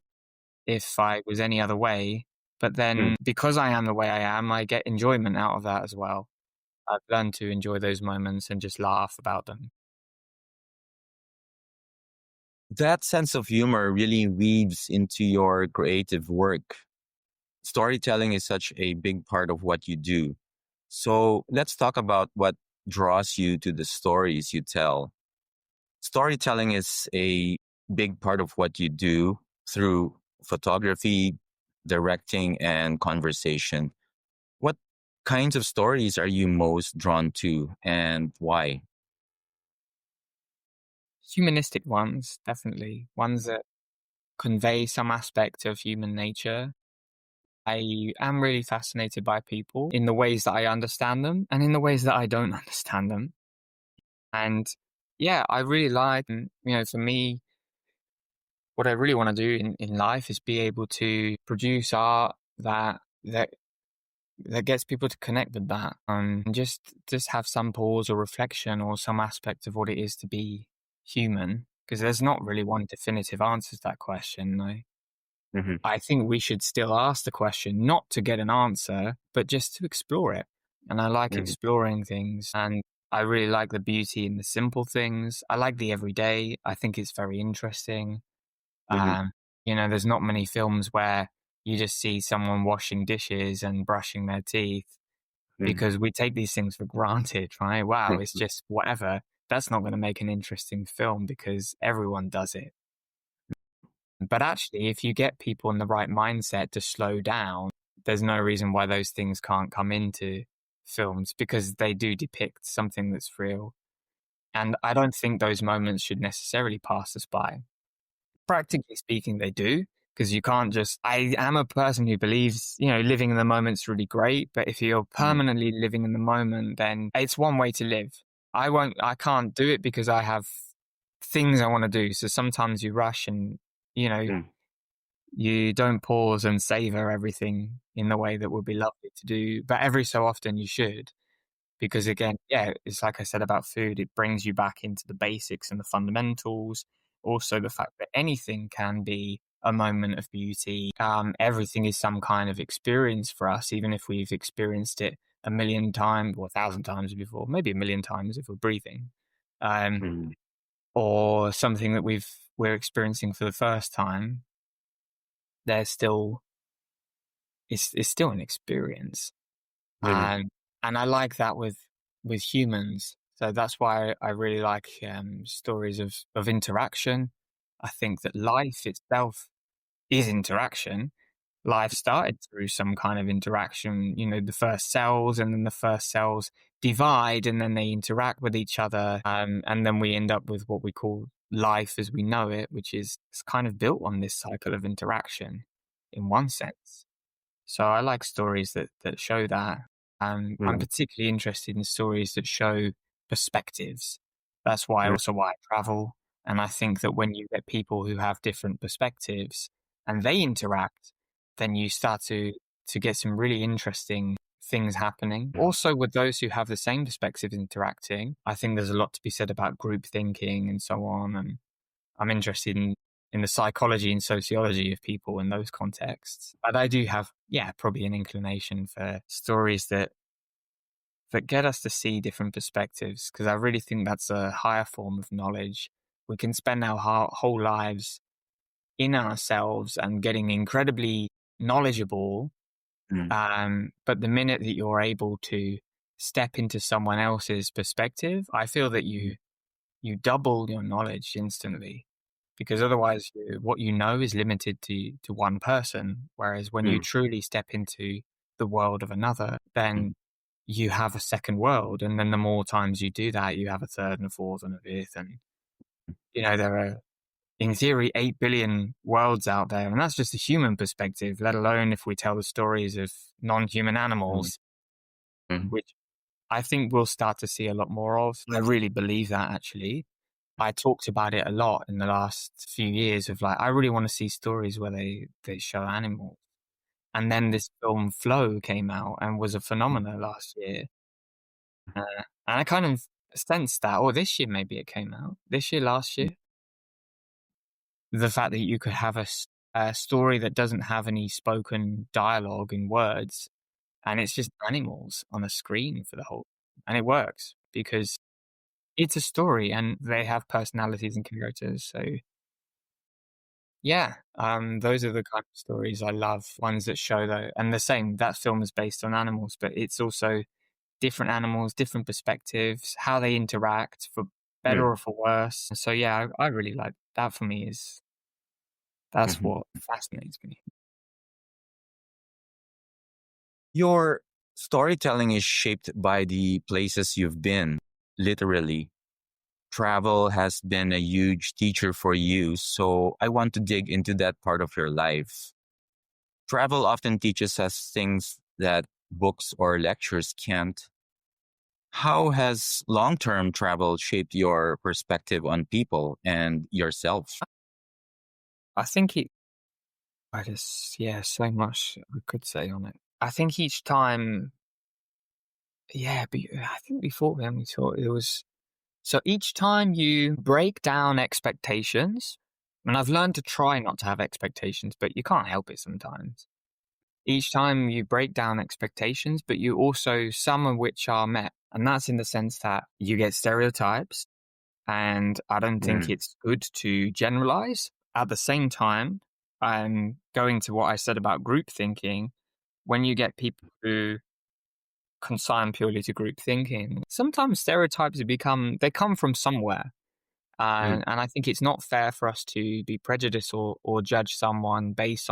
if I was any other way. But then because I am the way I am, I get enjoyment out of that as well. I've learned to enjoy those moments and just laugh about them. That sense of humor really weaves into your creative work. Storytelling is such a big part of what you do. So let's talk about what draws you to the stories you tell. Storytelling is a big part of what you do through photography, directing, and conversation. What kinds of stories are you most drawn to, and why? Humanistic ones, definitely. Ones that convey some aspect of human nature. I am really fascinated by people in the ways that I understand them and in the ways that I don't understand them. And yeah, I really like, for me, what I really want to do in life is be able to produce art that gets people to connect with that, and just have some pause or reflection or some aspect of what it is to be human, because there's not really one definitive answer to that question. I think we should still ask the question, not to get an answer, but just to explore it. And I like exploring things, and I really like the beauty in the simple things. I like the everyday. I think it's very interesting. There's not many films where you just see someone washing dishes and brushing their teeth because we take these things for granted, right? Wow, it's just whatever. That's not going to make an interesting film because everyone does it. But actually, if you get people in the right mindset to slow down, there's no reason why those things can't come into films, because they do depict something that's real. And I don't think those moments should necessarily pass us by. Practically speaking, they do, because you can't just. I am a person who believes, living in the moment's really great, but if you're permanently living in the moment, then it's one way to live. I can't do it because I have things I want to do. So sometimes you rush and, you don't pause and savor everything in the way that would be lovely to do. But every so often you should. Because again, yeah, it's like I said about food, it brings you back into the basics and the fundamentals. Also, the fact that anything can be a moment of beauty. Everything is some kind of experience for us, even if we've experienced it a million times or 1,000 times before, maybe a million times if we're breathing, or something that we're experiencing for the first time. There's still it's still an experience. And I like that with humans. So that's why I really like stories of interaction. I think that life itself is interaction. Life started through some kind of interaction, the first cells, and then the first cells divide and then they interact with each other. And then we end up with what we call life as we know it, which is kind of built on this cycle of interaction in one sense. So I like stories that show that. I'm particularly interested in stories that show perspectives. That's why I travel. And I think that when you get people who have different perspectives and they interact, then you start to get some really interesting things happening. Also, with those who have the same perspectives interacting, I think there's a lot to be said about group thinking and so on. And I'm interested in the psychology and sociology of people in those contexts. But I do have, probably an inclination for stories that get us to see different perspectives, because I really think that's a higher form of knowledge. We can spend our whole lives in ourselves and getting incredibly knowledgeable. But the minute that you're able to step into someone else's perspective, I feel that you double your knowledge instantly. Because otherwise, what you know is limited to one person. Whereas when you truly step into the world of another, then you have a second world. And then the more times you do that, you have a third and a fourth and a fifth. And, there are, in theory, 8 billion worlds out there. And that's just a human perspective, let alone if we tell the stories of non-human animals, which I think we'll start to see a lot more of. I really believe that, actually. I talked about it a lot in the last few years of I really want to see stories where they show animals. And then this film Flow came out and was a phenomenon last year. And I kind of sensed that, or this year maybe it came out. This year, last year. The fact that you could have a story that doesn't have any spoken dialogue in words, and it's just animals on a screen for the whole, and it works because it's a story and they have personalities and characters. So yeah, those are the kind of stories I love, ones that show that. And the same, that film is based on animals, but it's also different animals, different perspectives, how they interact for better or for worse. So yeah, I really like that. For me, that's what fascinates me. Your storytelling is shaped by the places you've been, literally. Travel has been a huge teacher for you, so I want to dig into that part of your life. Travel often teaches us things that books or lectures can't. How has long-term travel shaped your perspective on people and yourself? I think so much I could say on it. I think each time, but I think before when we talked, it was, so each time you break down expectations, and I've learned to try not to have expectations, but you can't help it sometimes. Each time you break down expectations, but you also, some of which are met. And that's in the sense that you get stereotypes, and I don't think it's good to generalize. At the same time, I'm going to what I said about group thinking. When you get people who consign purely to group thinking, sometimes stereotypes they come from somewhere. And I think it's not fair for us to be prejudiced or judge someone based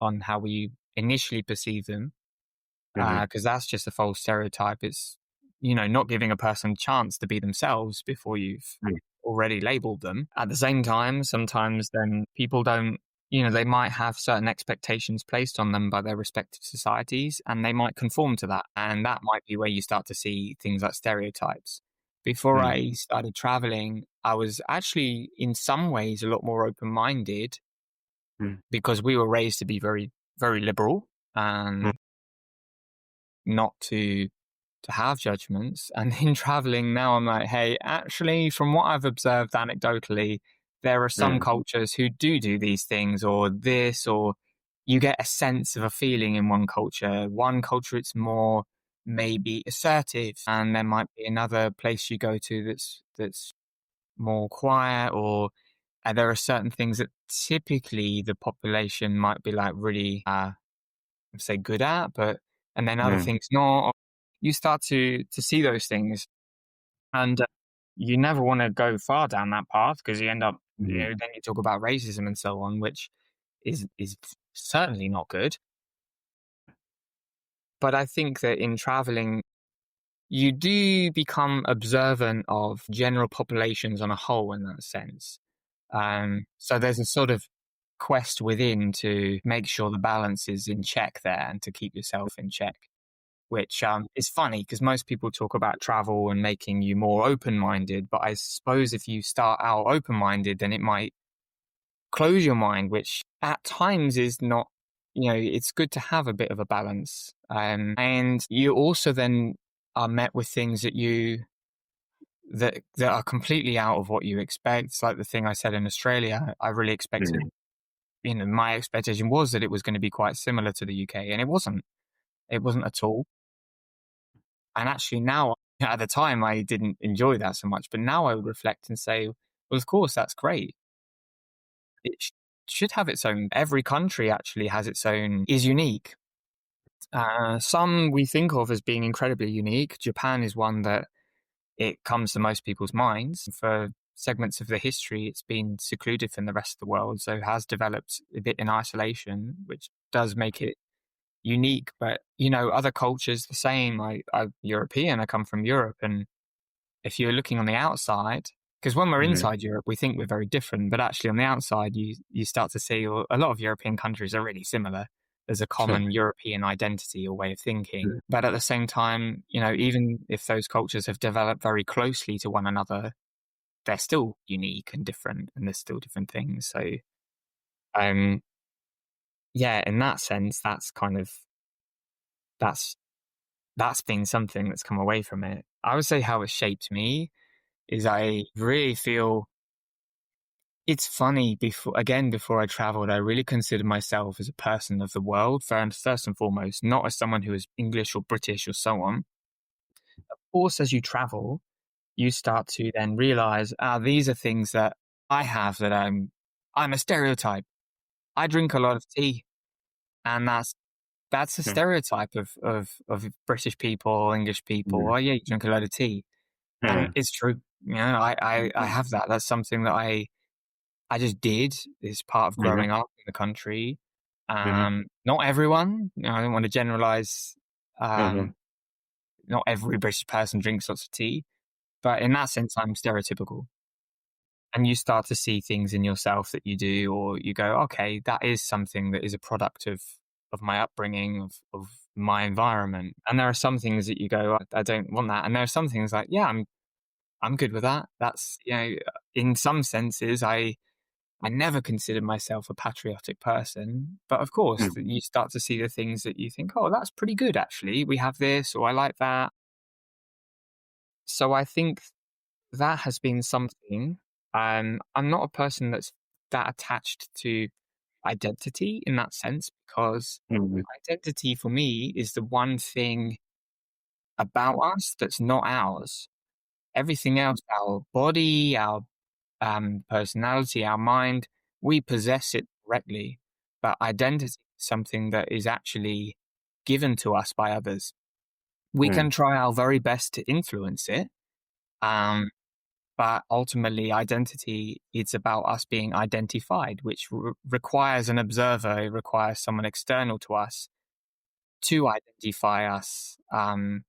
on how we initially perceive them, because that's just a false stereotype. It's, not giving a person a chance to be themselves before you've already labeled them. At the same time, sometimes then people don't, they might have certain expectations placed on them by their respective societies, and they might conform to that. And that might be where you start to see things like stereotypes. Before I started traveling, I was actually in some ways a lot more open-minded because we were raised to be very, very liberal and not to have judgments. And in traveling now, I'm like, hey, actually, from what I've observed anecdotally, there are some cultures who do these things or this, or you get a sense of a feeling in one culture. One culture, it's more maybe assertive, and there might be another place you go to that's more quiet, or there are certain things that typically the population might be like really, say good at, and then other things not. You start to see those things, and you never want to go far down that path because you end up, then you talk about racism and so on, which is certainly not good. But I think that in traveling, you do become observant of general populations on a whole in that sense. So there's a sort of quest within to make sure the balance is in check there and to keep yourself in check, which is funny because most people talk about travel and making you more open-minded. But I suppose if you start out open-minded, then it might close your mind, which at times is not, it's good to have a bit of a balance. And you also then are met with things that are completely out of what you expect. It's like the thing I said in Australia. I really expected, my expectation was that it was going to be quite similar to the UK, and it wasn't. It wasn't at all. And actually now, at the time, I didn't enjoy that so much, but now I would reflect and say, well, of course, that's great. It should have its own. Every country actually has its own, is unique. Some we think of as being incredibly unique. Japan is one that it comes to most people's minds. For segments of the history, it's been secluded from the rest of the world, so has developed a bit in isolation, which does make it unique. But other cultures the same. I'm European, I come from Europe, and if you're looking on the outside, because when we're inside Europe we think we're very different, but actually on the outside you start to see, well, a lot of European countries are really similar. There's a common European identity or way of thinking, but at the same time, even if those cultures have developed very closely to one another, they're still unique and different, and there's still different things. So yeah, in that sense, that's been something that's come away from it. I would say how it shaped me is I really feel it's funny. Before I traveled, I really considered myself as a person of the world, first and foremost, not as someone who is English or British or so on. Of course, as you travel, you start to then realize, these are things that I have, that I'm a stereotype. I drink a lot of tea, and that's a stereotype of British people, English people. Oh yeah, you drink a lot of tea. And it's true. I have that. That's something that I just did. It's part of growing up in the country. Not everyone, I don't want to generalize. Not every British person drinks lots of tea, but in that sense, I'm stereotypical. And you start to see things in yourself that you do, or you go, okay, that is something that is a product of my upbringing, of my environment. And there are some things that you go, I don't want that. And there are some things like, yeah, I'm good with that. That's, in some senses, I never considered myself a patriotic person. But of course, you start to see the things that you think, oh, that's pretty good, actually. We have this, or I like that. So I think that has been something. I'm not a person that's that attached to identity in that sense, because identity for me is the one thing about us that's not ours. Everything else, our body, our personality, our mind, we possess it directly. But identity is something that is actually given to us by others. We can try our very best to influence it, But ultimately, identity, it's about us being identified, which requires an observer. It requires someone external to us to identify us. And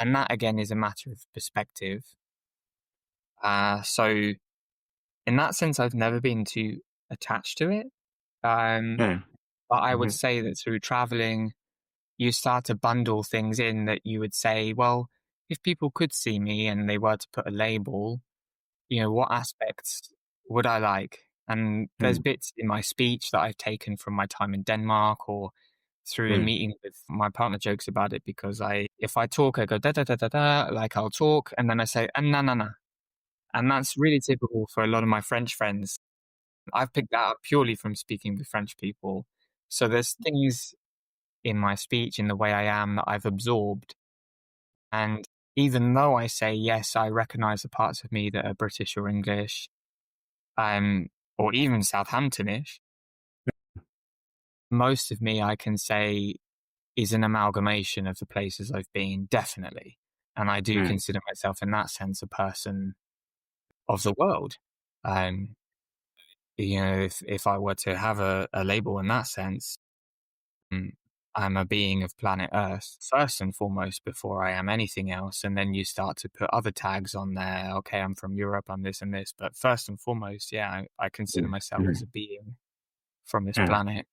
that, again, is a matter of perspective. So in that sense, I've never been too attached to it. Mm. But I would Mhm. say that through traveling, you start to bundle things in that you would say, well, if people could see me and they were to put a label, what aspects would I like? And there's Mm. bits in my speech that I've taken from my time in Denmark or through a Mm. meeting with my partner jokes about it because if I talk, I go da da da da da, like I'll talk, and then I say na na na, and that's really typical for a lot of my French friends. I've picked that up purely from speaking with French people. So there's things in my speech, in the way I am, that I've absorbed. And even though I say, yes, I recognize the parts of me that are British or English, or even Southamptonish, most of me I can say is an amalgamation of the places I've been, definitely. And I do Mm. consider myself in that sense a person of the world. Um, if I were to have a label in that sense, mm, I'm a being of planet Earth first and foremost before I am anything else. And then you start to put other tags on there. Okay, I'm from Europe, I'm this and this. But first and foremost, yeah, I consider Mm. myself as a Mhm. being from this Mm. planet.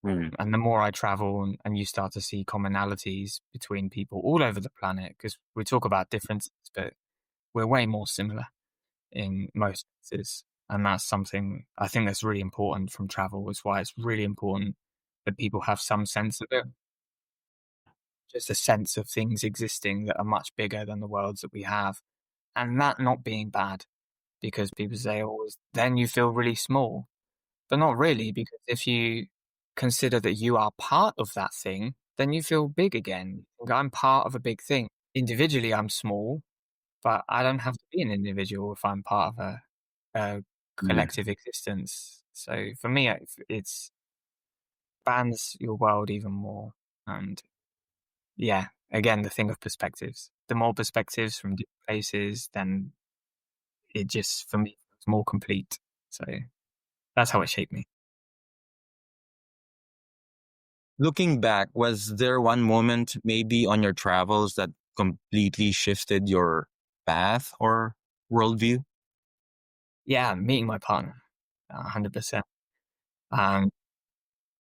Mm. And the more I travel and you start to see commonalities between people all over the planet, because we talk about differences, but we're way more similar in most cases. And that's something I think that's really important from travel. Is why it's really important that people have some sense of it, just a sense of things existing that are much bigger than the worlds that we have. And that not being bad, because people say, oh, then you feel really small. But not really, because if you consider that you are part of that thing, then you feel big again. I'm part of a big thing. Individually, I'm small, but I don't have to be an individual if I'm part of a Mm. collective existence. So for me, it's expands your world even more. And yeah, again, the thing of perspectives. The more perspectives from different places, then it just, for me, it's more complete. So that's how it shaped me. Looking back, was there one moment maybe on your travels that completely shifted your path or worldview? Yeah, meeting my partner, 100%. Um,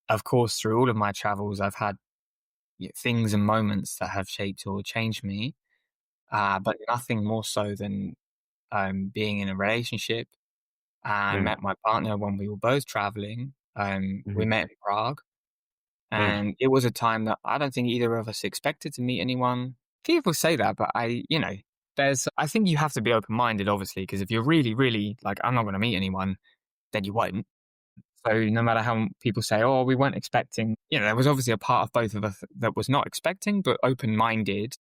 of course, through all of my travels, I've had things and moments that have shaped or changed me, but nothing more so than being in a relationship. I Mm. met my partner when we were both traveling. We Mhm. met in Prague, Mm. and it was a time that I don't think either of us expected to meet anyone. People say that, but I think you have to be open minded, obviously, because if you're really, really like, I'm not going to meet anyone, then you won't. So no matter how people say, oh, we weren't expecting, there was obviously a part of both of us that was not expecting, but open minded.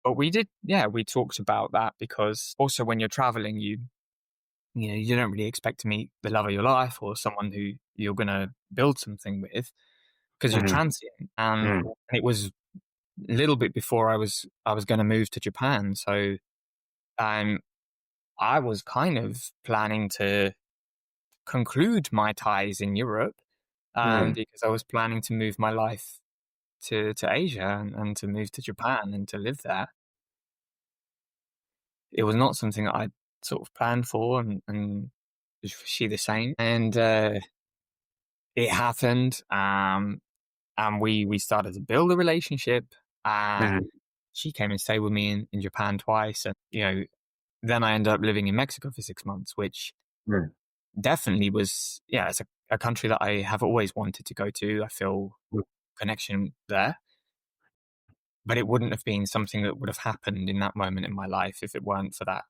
But we did, yeah, we talked about that because also when you're traveling, you don't really expect to meet the love of your life or someone who you're going to build something with because you're Mhm. transient. And Mm. it was a little bit before I was going to move to Japan. So um, I was kind of planning to conclude my ties in Europe Mm. because I was planning to move my life to Asia and to move to Japan and to live there. It was not something that I sort of planned for, and was she the same? And it happened, and we started to build a relationship. Uh, Mhm. she came and stayed with me in Japan twice, and then I ended up living in Mexico for 6 months, which Mm. definitely was, yeah, it's a country that I have always wanted to go to. I feel Mm. connection there. But it wouldn't have been something that would have happened in that moment in my life if it weren't for that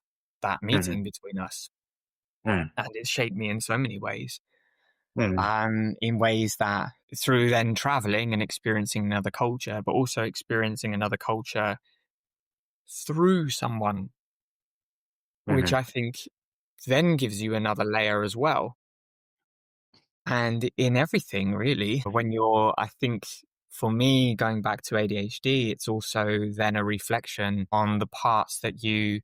Mhm. meeting between us. Mm. And it shaped me in so many ways. Mm. In ways that through then traveling and experiencing another culture, but also experiencing another culture through someone, which Mhm. I think then gives you another layer as well. And in everything, really, I think for me, going back to ADHD, it's also then a reflection on the parts that you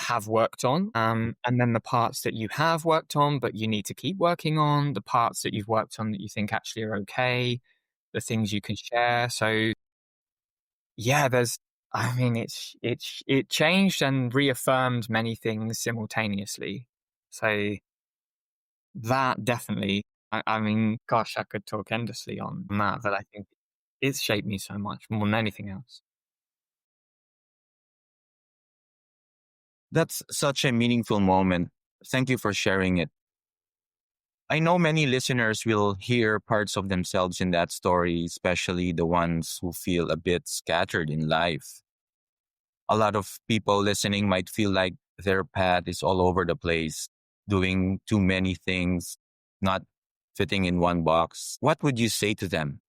have worked on, and then the parts that you have worked on but you need to keep working on, the parts that you've worked on that you think actually are okay, the things you can share. So yeah, it changed and reaffirmed many things simultaneously. So that definitely, I mean, gosh, I could talk endlessly on that, but I think it's shaped me so much more than anything else. That's such a meaningful moment. Thank you for sharing it. I know many listeners will hear parts of themselves in that story, especially the ones who feel a bit scattered in life. A lot of people listening might feel like their path is all over the place, doing too many things, not fitting in one box. What would you say to them?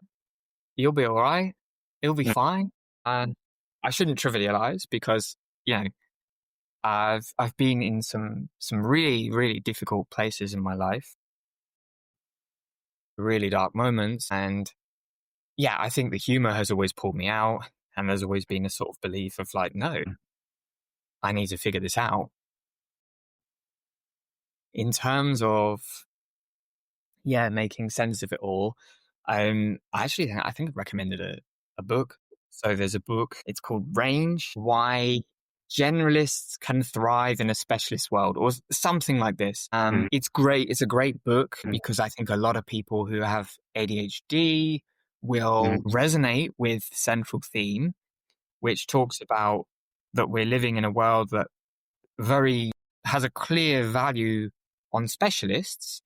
You'll be all right. It'll be Mm, fine. And I shouldn't trivialize because, you know, I've been in some really, really difficult places in my life, really dark moments. And yeah, I think the humor has always pulled me out. And there's always been a sort of belief of like, no, I need to figure this out. In terms of, yeah, making sense of it all, I think I recommended a book. So there's a book, it's called Range, Why Generalists Can Thrive in a Specialist World, or something like this. mm, It's great. It's a great book mm, because I think a lot of people who have ADHD will mm, resonate with the central theme, which talks about that we're living in a world that very has a clear value on specialists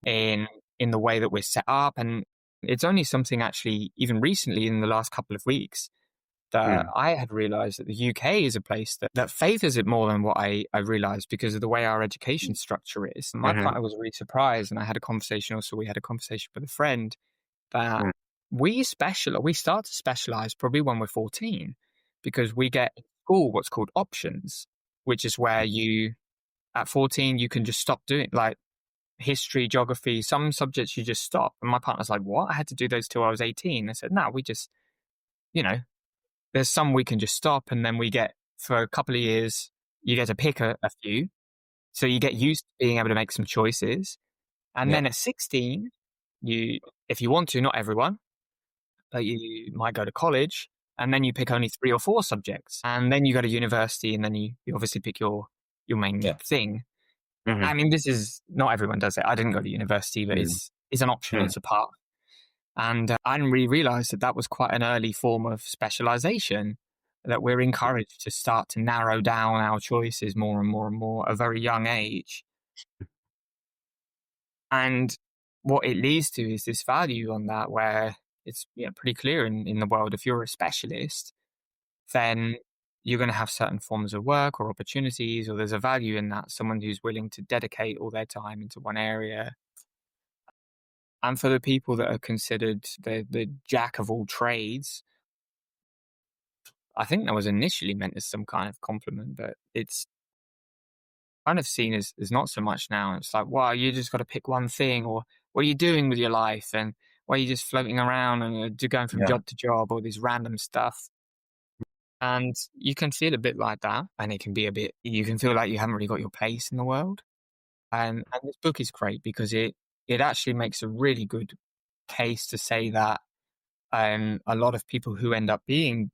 in in the way that we're set up. And it's only something actually even recently in the last couple of weeks that mm, I had realized that the UK is a place that favors it more than what I realized because of the way our education structure is. My mhm, partner was really surprised, and I had a conversation also. We had a conversation with a friend that mm, we start to specialize probably when we're 14 because we get in school what's called options, which is where you at 14 you can just stop doing like history, geography, some subjects you just stop. And my partner's like, what? I had to do those till I was 18. I said, no, we just, you know, there's some we can just stop. And then we get, for a couple of years, you get to pick a few. So you get used to being able to make some choices. And yeah, then at 16, if you want to, not everyone, but you might go to college and then you pick only 3 or 4 subjects. And then you go to university and then you obviously pick your main yeah. thing. Mhm, I mean, this is not everyone does it. I didn't go to university, but mm, it's an option. mm, It's a part. And I didn't really realize that that was quite an early form of specialization, that we're encouraged to start to narrow down our choices more and more and more at a very young age. And what it leads to is this value on that, where it's pretty clear in the world, if you're a specialist, then you're going to have certain forms of work or opportunities, or there's a value in that, someone who's willing to dedicate all their time into one area. And for the people that are considered the jack of all trades, I think that was initially meant as some kind of compliment, but it's kind of seen as not so much now. It's like, wow, you just got to pick one thing, or what are you doing with your life? And why are you just floating around and going from yeah. job to job, or this random stuff? And you can feel a bit like that, and it can be you can feel like you haven't really got your place in the world. And this book is great because it actually makes a really good case to say that a lot of people who end up being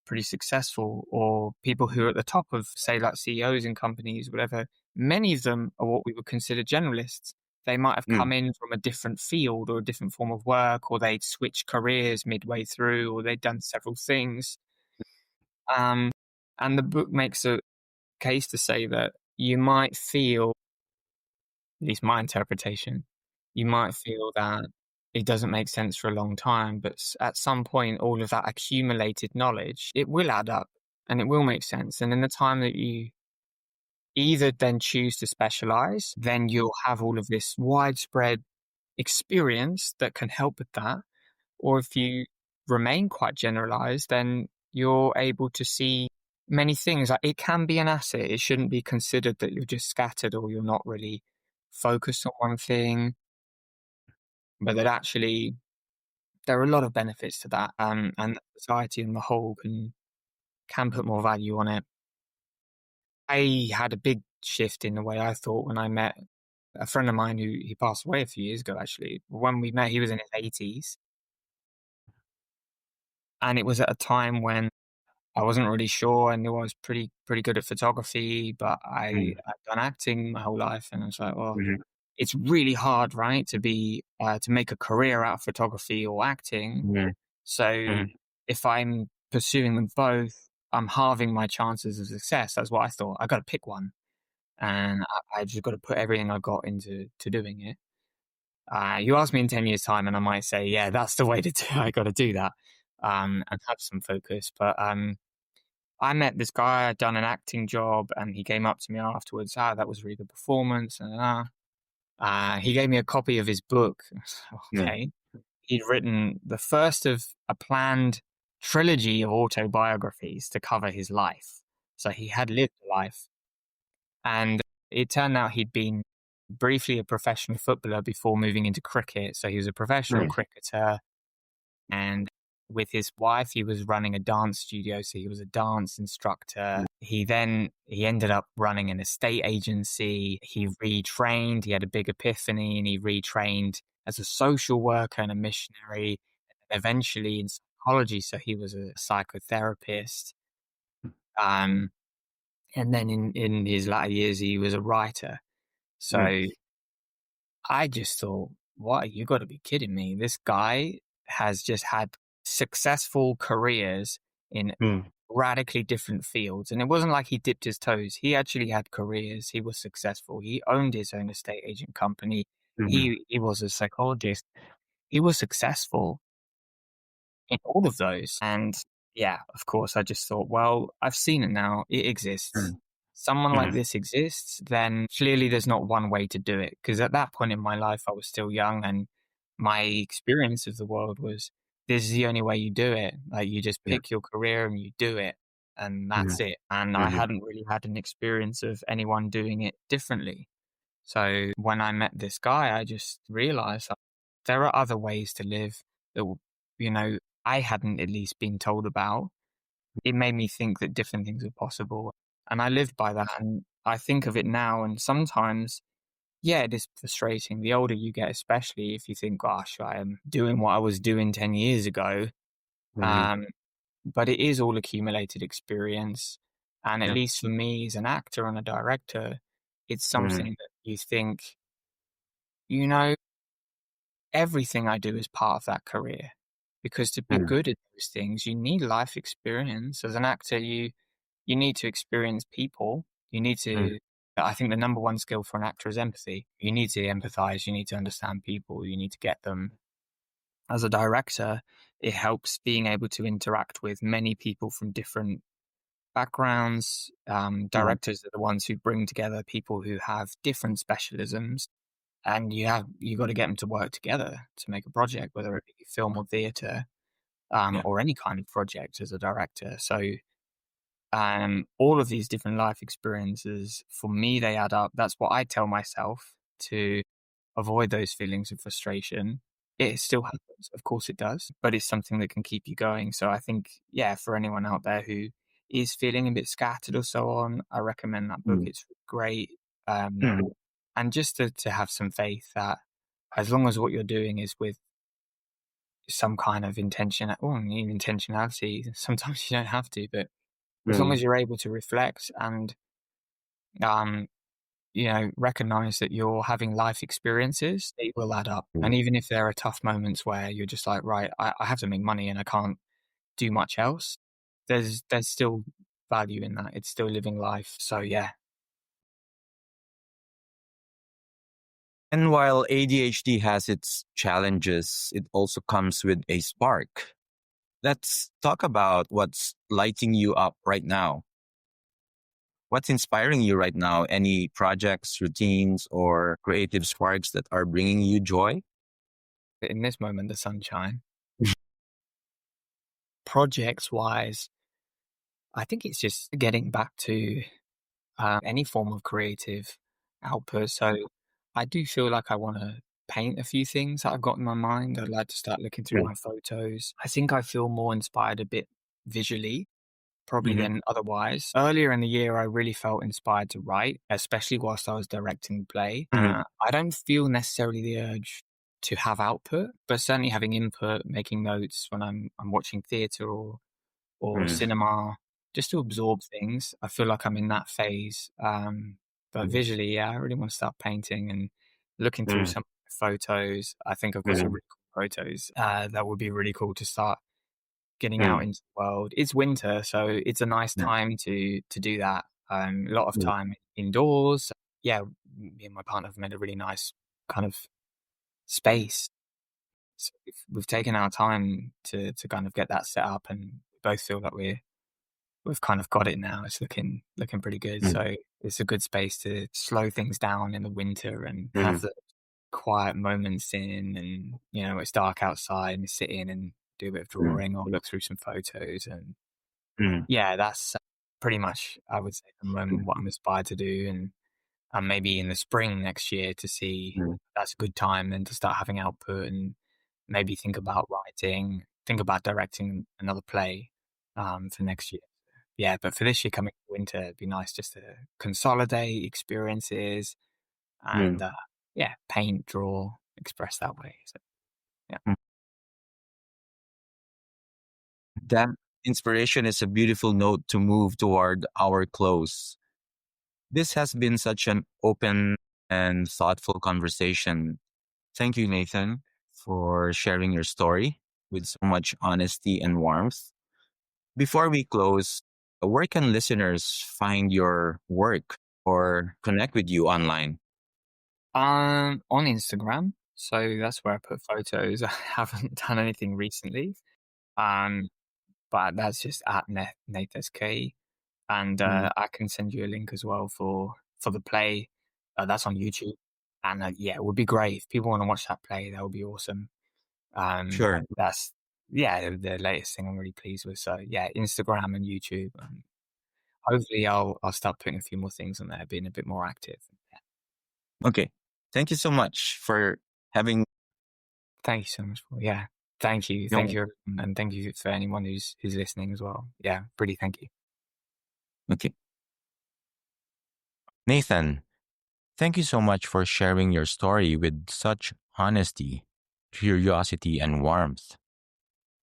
pretty successful, or people who are at the top of, say, like CEOs in companies, whatever, many of them are what we would consider generalists. They might have Mm, come in from a different field or a different form of work, or they'd switched careers midway through, or they'd done several things. Um, and the book makes a case to say that you might feel, at least my interpretation, you might feel that it doesn't make sense for a long time, but at some point, all of that accumulated knowledge, it will add up and it will make sense. And in the time that you either then choose to specialize, then you'll have all of this widespread experience that can help with that. Or if you remain quite generalized, then you're able to see many things. Like, it can be an asset. It shouldn't be considered that you're just scattered or you're not really focused on one thing, but that actually there are a lot of benefits to that, and society in the whole can put more value on it. I had a big shift in the way I thought when I met a friend of mine who he passed away a few years ago, actually. When we met, he was in his 80s. And it was at a time when I wasn't really sure. I knew I was pretty good at photography, but Mm, I'd done acting my whole life. And I was like, well, mhm, it's really hard, right, to make a career out of photography or acting. mhm, So mhm, if I'm pursuing them both, I'm halving my chances of success. That's what I thought. I got to pick one, and I just got to put everything I got into doing it. You ask me in 10 years' time, and I might say, yeah, that's the way to do it. I got to do that, and have some focus. But I met this guy. I'd done an acting job, and he came up to me afterwards. That was really good performance. And he gave me a copy of his book. mm, Okay, he'd written the first of a planned trilogy of autobiographies to cover his life. So he had lived a life. And it turned out he'd been briefly a professional footballer before moving into cricket. So he was a professional mm, cricketer. And with his wife, he was running a dance studio. So he was a dance instructor. He ended up running an estate agency. He retrained. He had a big epiphany and he retrained as a social worker and a missionary, and eventually in psychology. So he was a psychotherapist. Um, and then in his latter years, he was a writer. mm, So I just thought, what? You got to be kidding me. This guy has just had successful careers in mm, radically different fields. And it wasn't like he dipped his toes. He actually had careers. He was successful. He owned his own estate agent company. mhm, He was a psychologist. He was successful in all of those. And yeah, of course, I just thought, well, I've seen it now. It exists. mm, Someone like mhm, this exists, then clearly there's not one way to do it. Because at that point in my life, I was still young and my experience of the world was this is the only way you do it. Like you just yeah, pick your career and you do it, and mhm, that's it. And I mhm, hadn't really had an experience of anyone doing it differently. So when I met this guy, I just realized that there are other ways to live that, you know, I hadn't at least been told about. It made me think that different things are possible. And I live by that. And I think of it now. And sometimes, yeah, it is frustrating. The older you get, especially if you think, gosh, I am doing what I was doing 10 years ago. mhm, Um, but it is all accumulated experience. And at yeah, least for me as an actor and a director, it's mhm, something that you think, you know, everything I do is part of that career. Because to be mhm, good at those things, you need life experience. As an actor, you need to experience people. You need mhm, to, I think the number one skill for an actor is empathy. You need to empathize. You need to understand people. You need to get them. As a director, it helps being able to interact with many people from different backgrounds. mhm, Directors are the ones who bring together people who have different specialisms, and you got to get them to work together to make a project, whether it be film or theater, yeah, or any kind of project as a director. So all of these different life experiences, for me, they add up. That's what I tell myself to avoid those feelings of frustration. It still happens, of course it does, but it's something that can keep you going. So I think, yeah, for anyone out there who is feeling a bit scattered or so on, I recommend that book. mhm, It's great. Um, mhm, and just to have some faith that as long as what you're doing is with some kind of intention, or even intentionality, sometimes you don't have to, but as long as mhm, you're able to reflect and um, recognize that you're having life experiences, they will add up. And mhm, even if there are tough moments where you're just like, right, I have to make money and I can't do much else, there's still value in that. It's still living life. So yeah. And while ADHD has its challenges, it also comes with a spark. Let's talk about what's lighting you up right now. What's inspiring you right now? Any projects, routines, or creative sparks that are bringing you joy? In this moment, the sunshine. Projects wise, I think it's just getting back to any form of creative output. So I do feel like I want to paint a few things that I've got in my mind. I'd like to start looking through Mm, my photos. I think I feel more inspired a bit visually. probably than otherwise. Earlier in the year, I really felt inspired to write, especially whilst I was directing the play. I don't feel necessarily the urge to have output, but certainly having input, making notes when I'm watching theatre or cinema, just to absorb things. I feel like I'm in that phase. But visually, yeah, I really want to start painting and looking through some photos. I think I've got some really cool photos that would be really cool to start getting out into the world. It's winter, so it's a nice time to do that. A lot of time indoors. Yeah, me and my partner have made a really nice kind of space. So we've taken our time to kind of get that set up, and we both feel that we've kind of got it now. It's looking pretty good. So it's a good space to slow things down in the winter and have the quiet moments in, and it's dark outside, and sit in and do a bit of drawing or look through some photos. And yeah, that's pretty much, I would say, at the moment what I'm inspired to do. And maybe in the spring next year to see that's a good time then to start having output, and maybe think about writing, think about directing another play for next year. Yeah, but for this year coming winter, it'd be nice just to consolidate experiences and paint, draw, express that way. So yeah. That inspiration is a beautiful note to move toward our close. This has been such an open and thoughtful conversation. Thank you, Nathan, for sharing your story with so much honesty and warmth. Before we close, where can listeners find your work or connect with you online? On Instagram, so that's where I put photos. I haven't done anything recently, but that's just at NathSK. And I can send you a link as well for the play. That's on YouTube. And it would be great if people want to watch that play. That would be awesome. Sure. That's the latest thing I'm really pleased with. So yeah, Instagram and YouTube. Hopefully, I'll start putting a few more things on there, being a bit more active. Yeah. Okay. Thank you so much for having. Thank you so much for Thank you, thank you, and thank you for anyone who's listening as well. Yeah, really, thank you. Okay. Nathan, thank you so much for sharing your story with such honesty, curiosity, and warmth.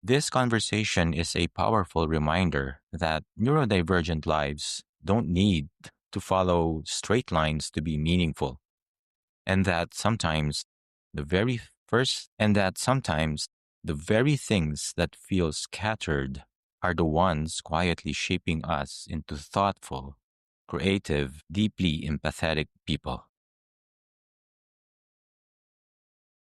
This conversation is a powerful reminder that neurodivergent lives don't need to follow straight lines to be meaningful, and that sometimes the very things that feel scattered are the ones quietly shaping us into thoughtful, creative, deeply empathetic people.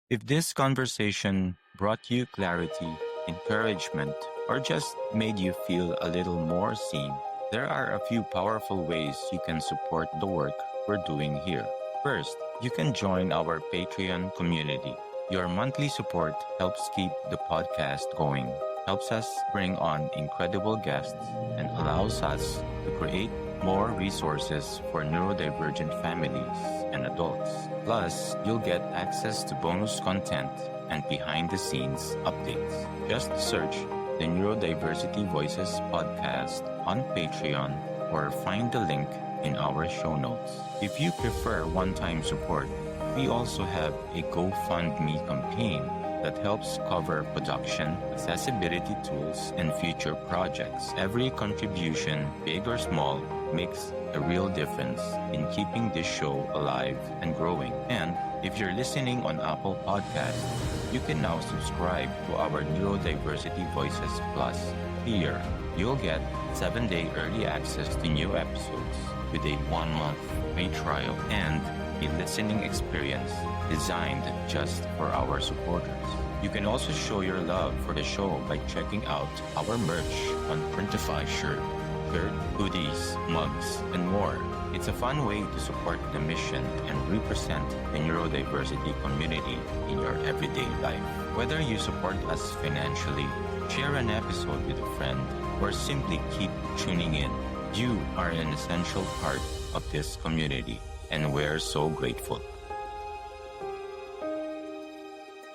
If this conversation brought you clarity, encouragement, or just made you feel a little more seen, there are a few powerful ways you can support the work we're doing here. First, you can join our Patreon community. Your monthly support helps keep the podcast going, helps us bring on incredible guests, and allows us to create more resources for neurodivergent families and adults. Plus, you'll get access to bonus content and behind-the-scenes updates. Just search the Neurodiversity Voices podcast on Patreon or find the link in our show notes. If you prefer one-time support, we also have a GoFundMe campaign that helps cover production, accessibility tools, and future projects. Every contribution, big or small, makes a real difference in keeping this show alive and growing. And if you're listening on Apple Podcasts, you can now subscribe to our Neurodiversity Voices Plus. Here, you'll get 7-day early access to new episodes with a 1-month free trial and a listening experience designed just for our supporters. You can also show your love for the show by checking out our merch on Printify shirt, hoodies, mugs, and more. It's a fun way to support the mission and represent the neurodiversity community in your everyday life. Whether you support us financially, share an episode with a friend, or simply keep tuning in, you are an essential part of this community, and we're so grateful.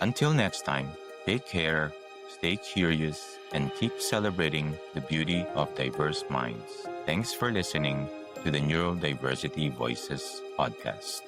Until next time, take care, stay curious, and keep celebrating the beauty of diverse minds. Thanks for listening to the Neurodiversity Voices podcast.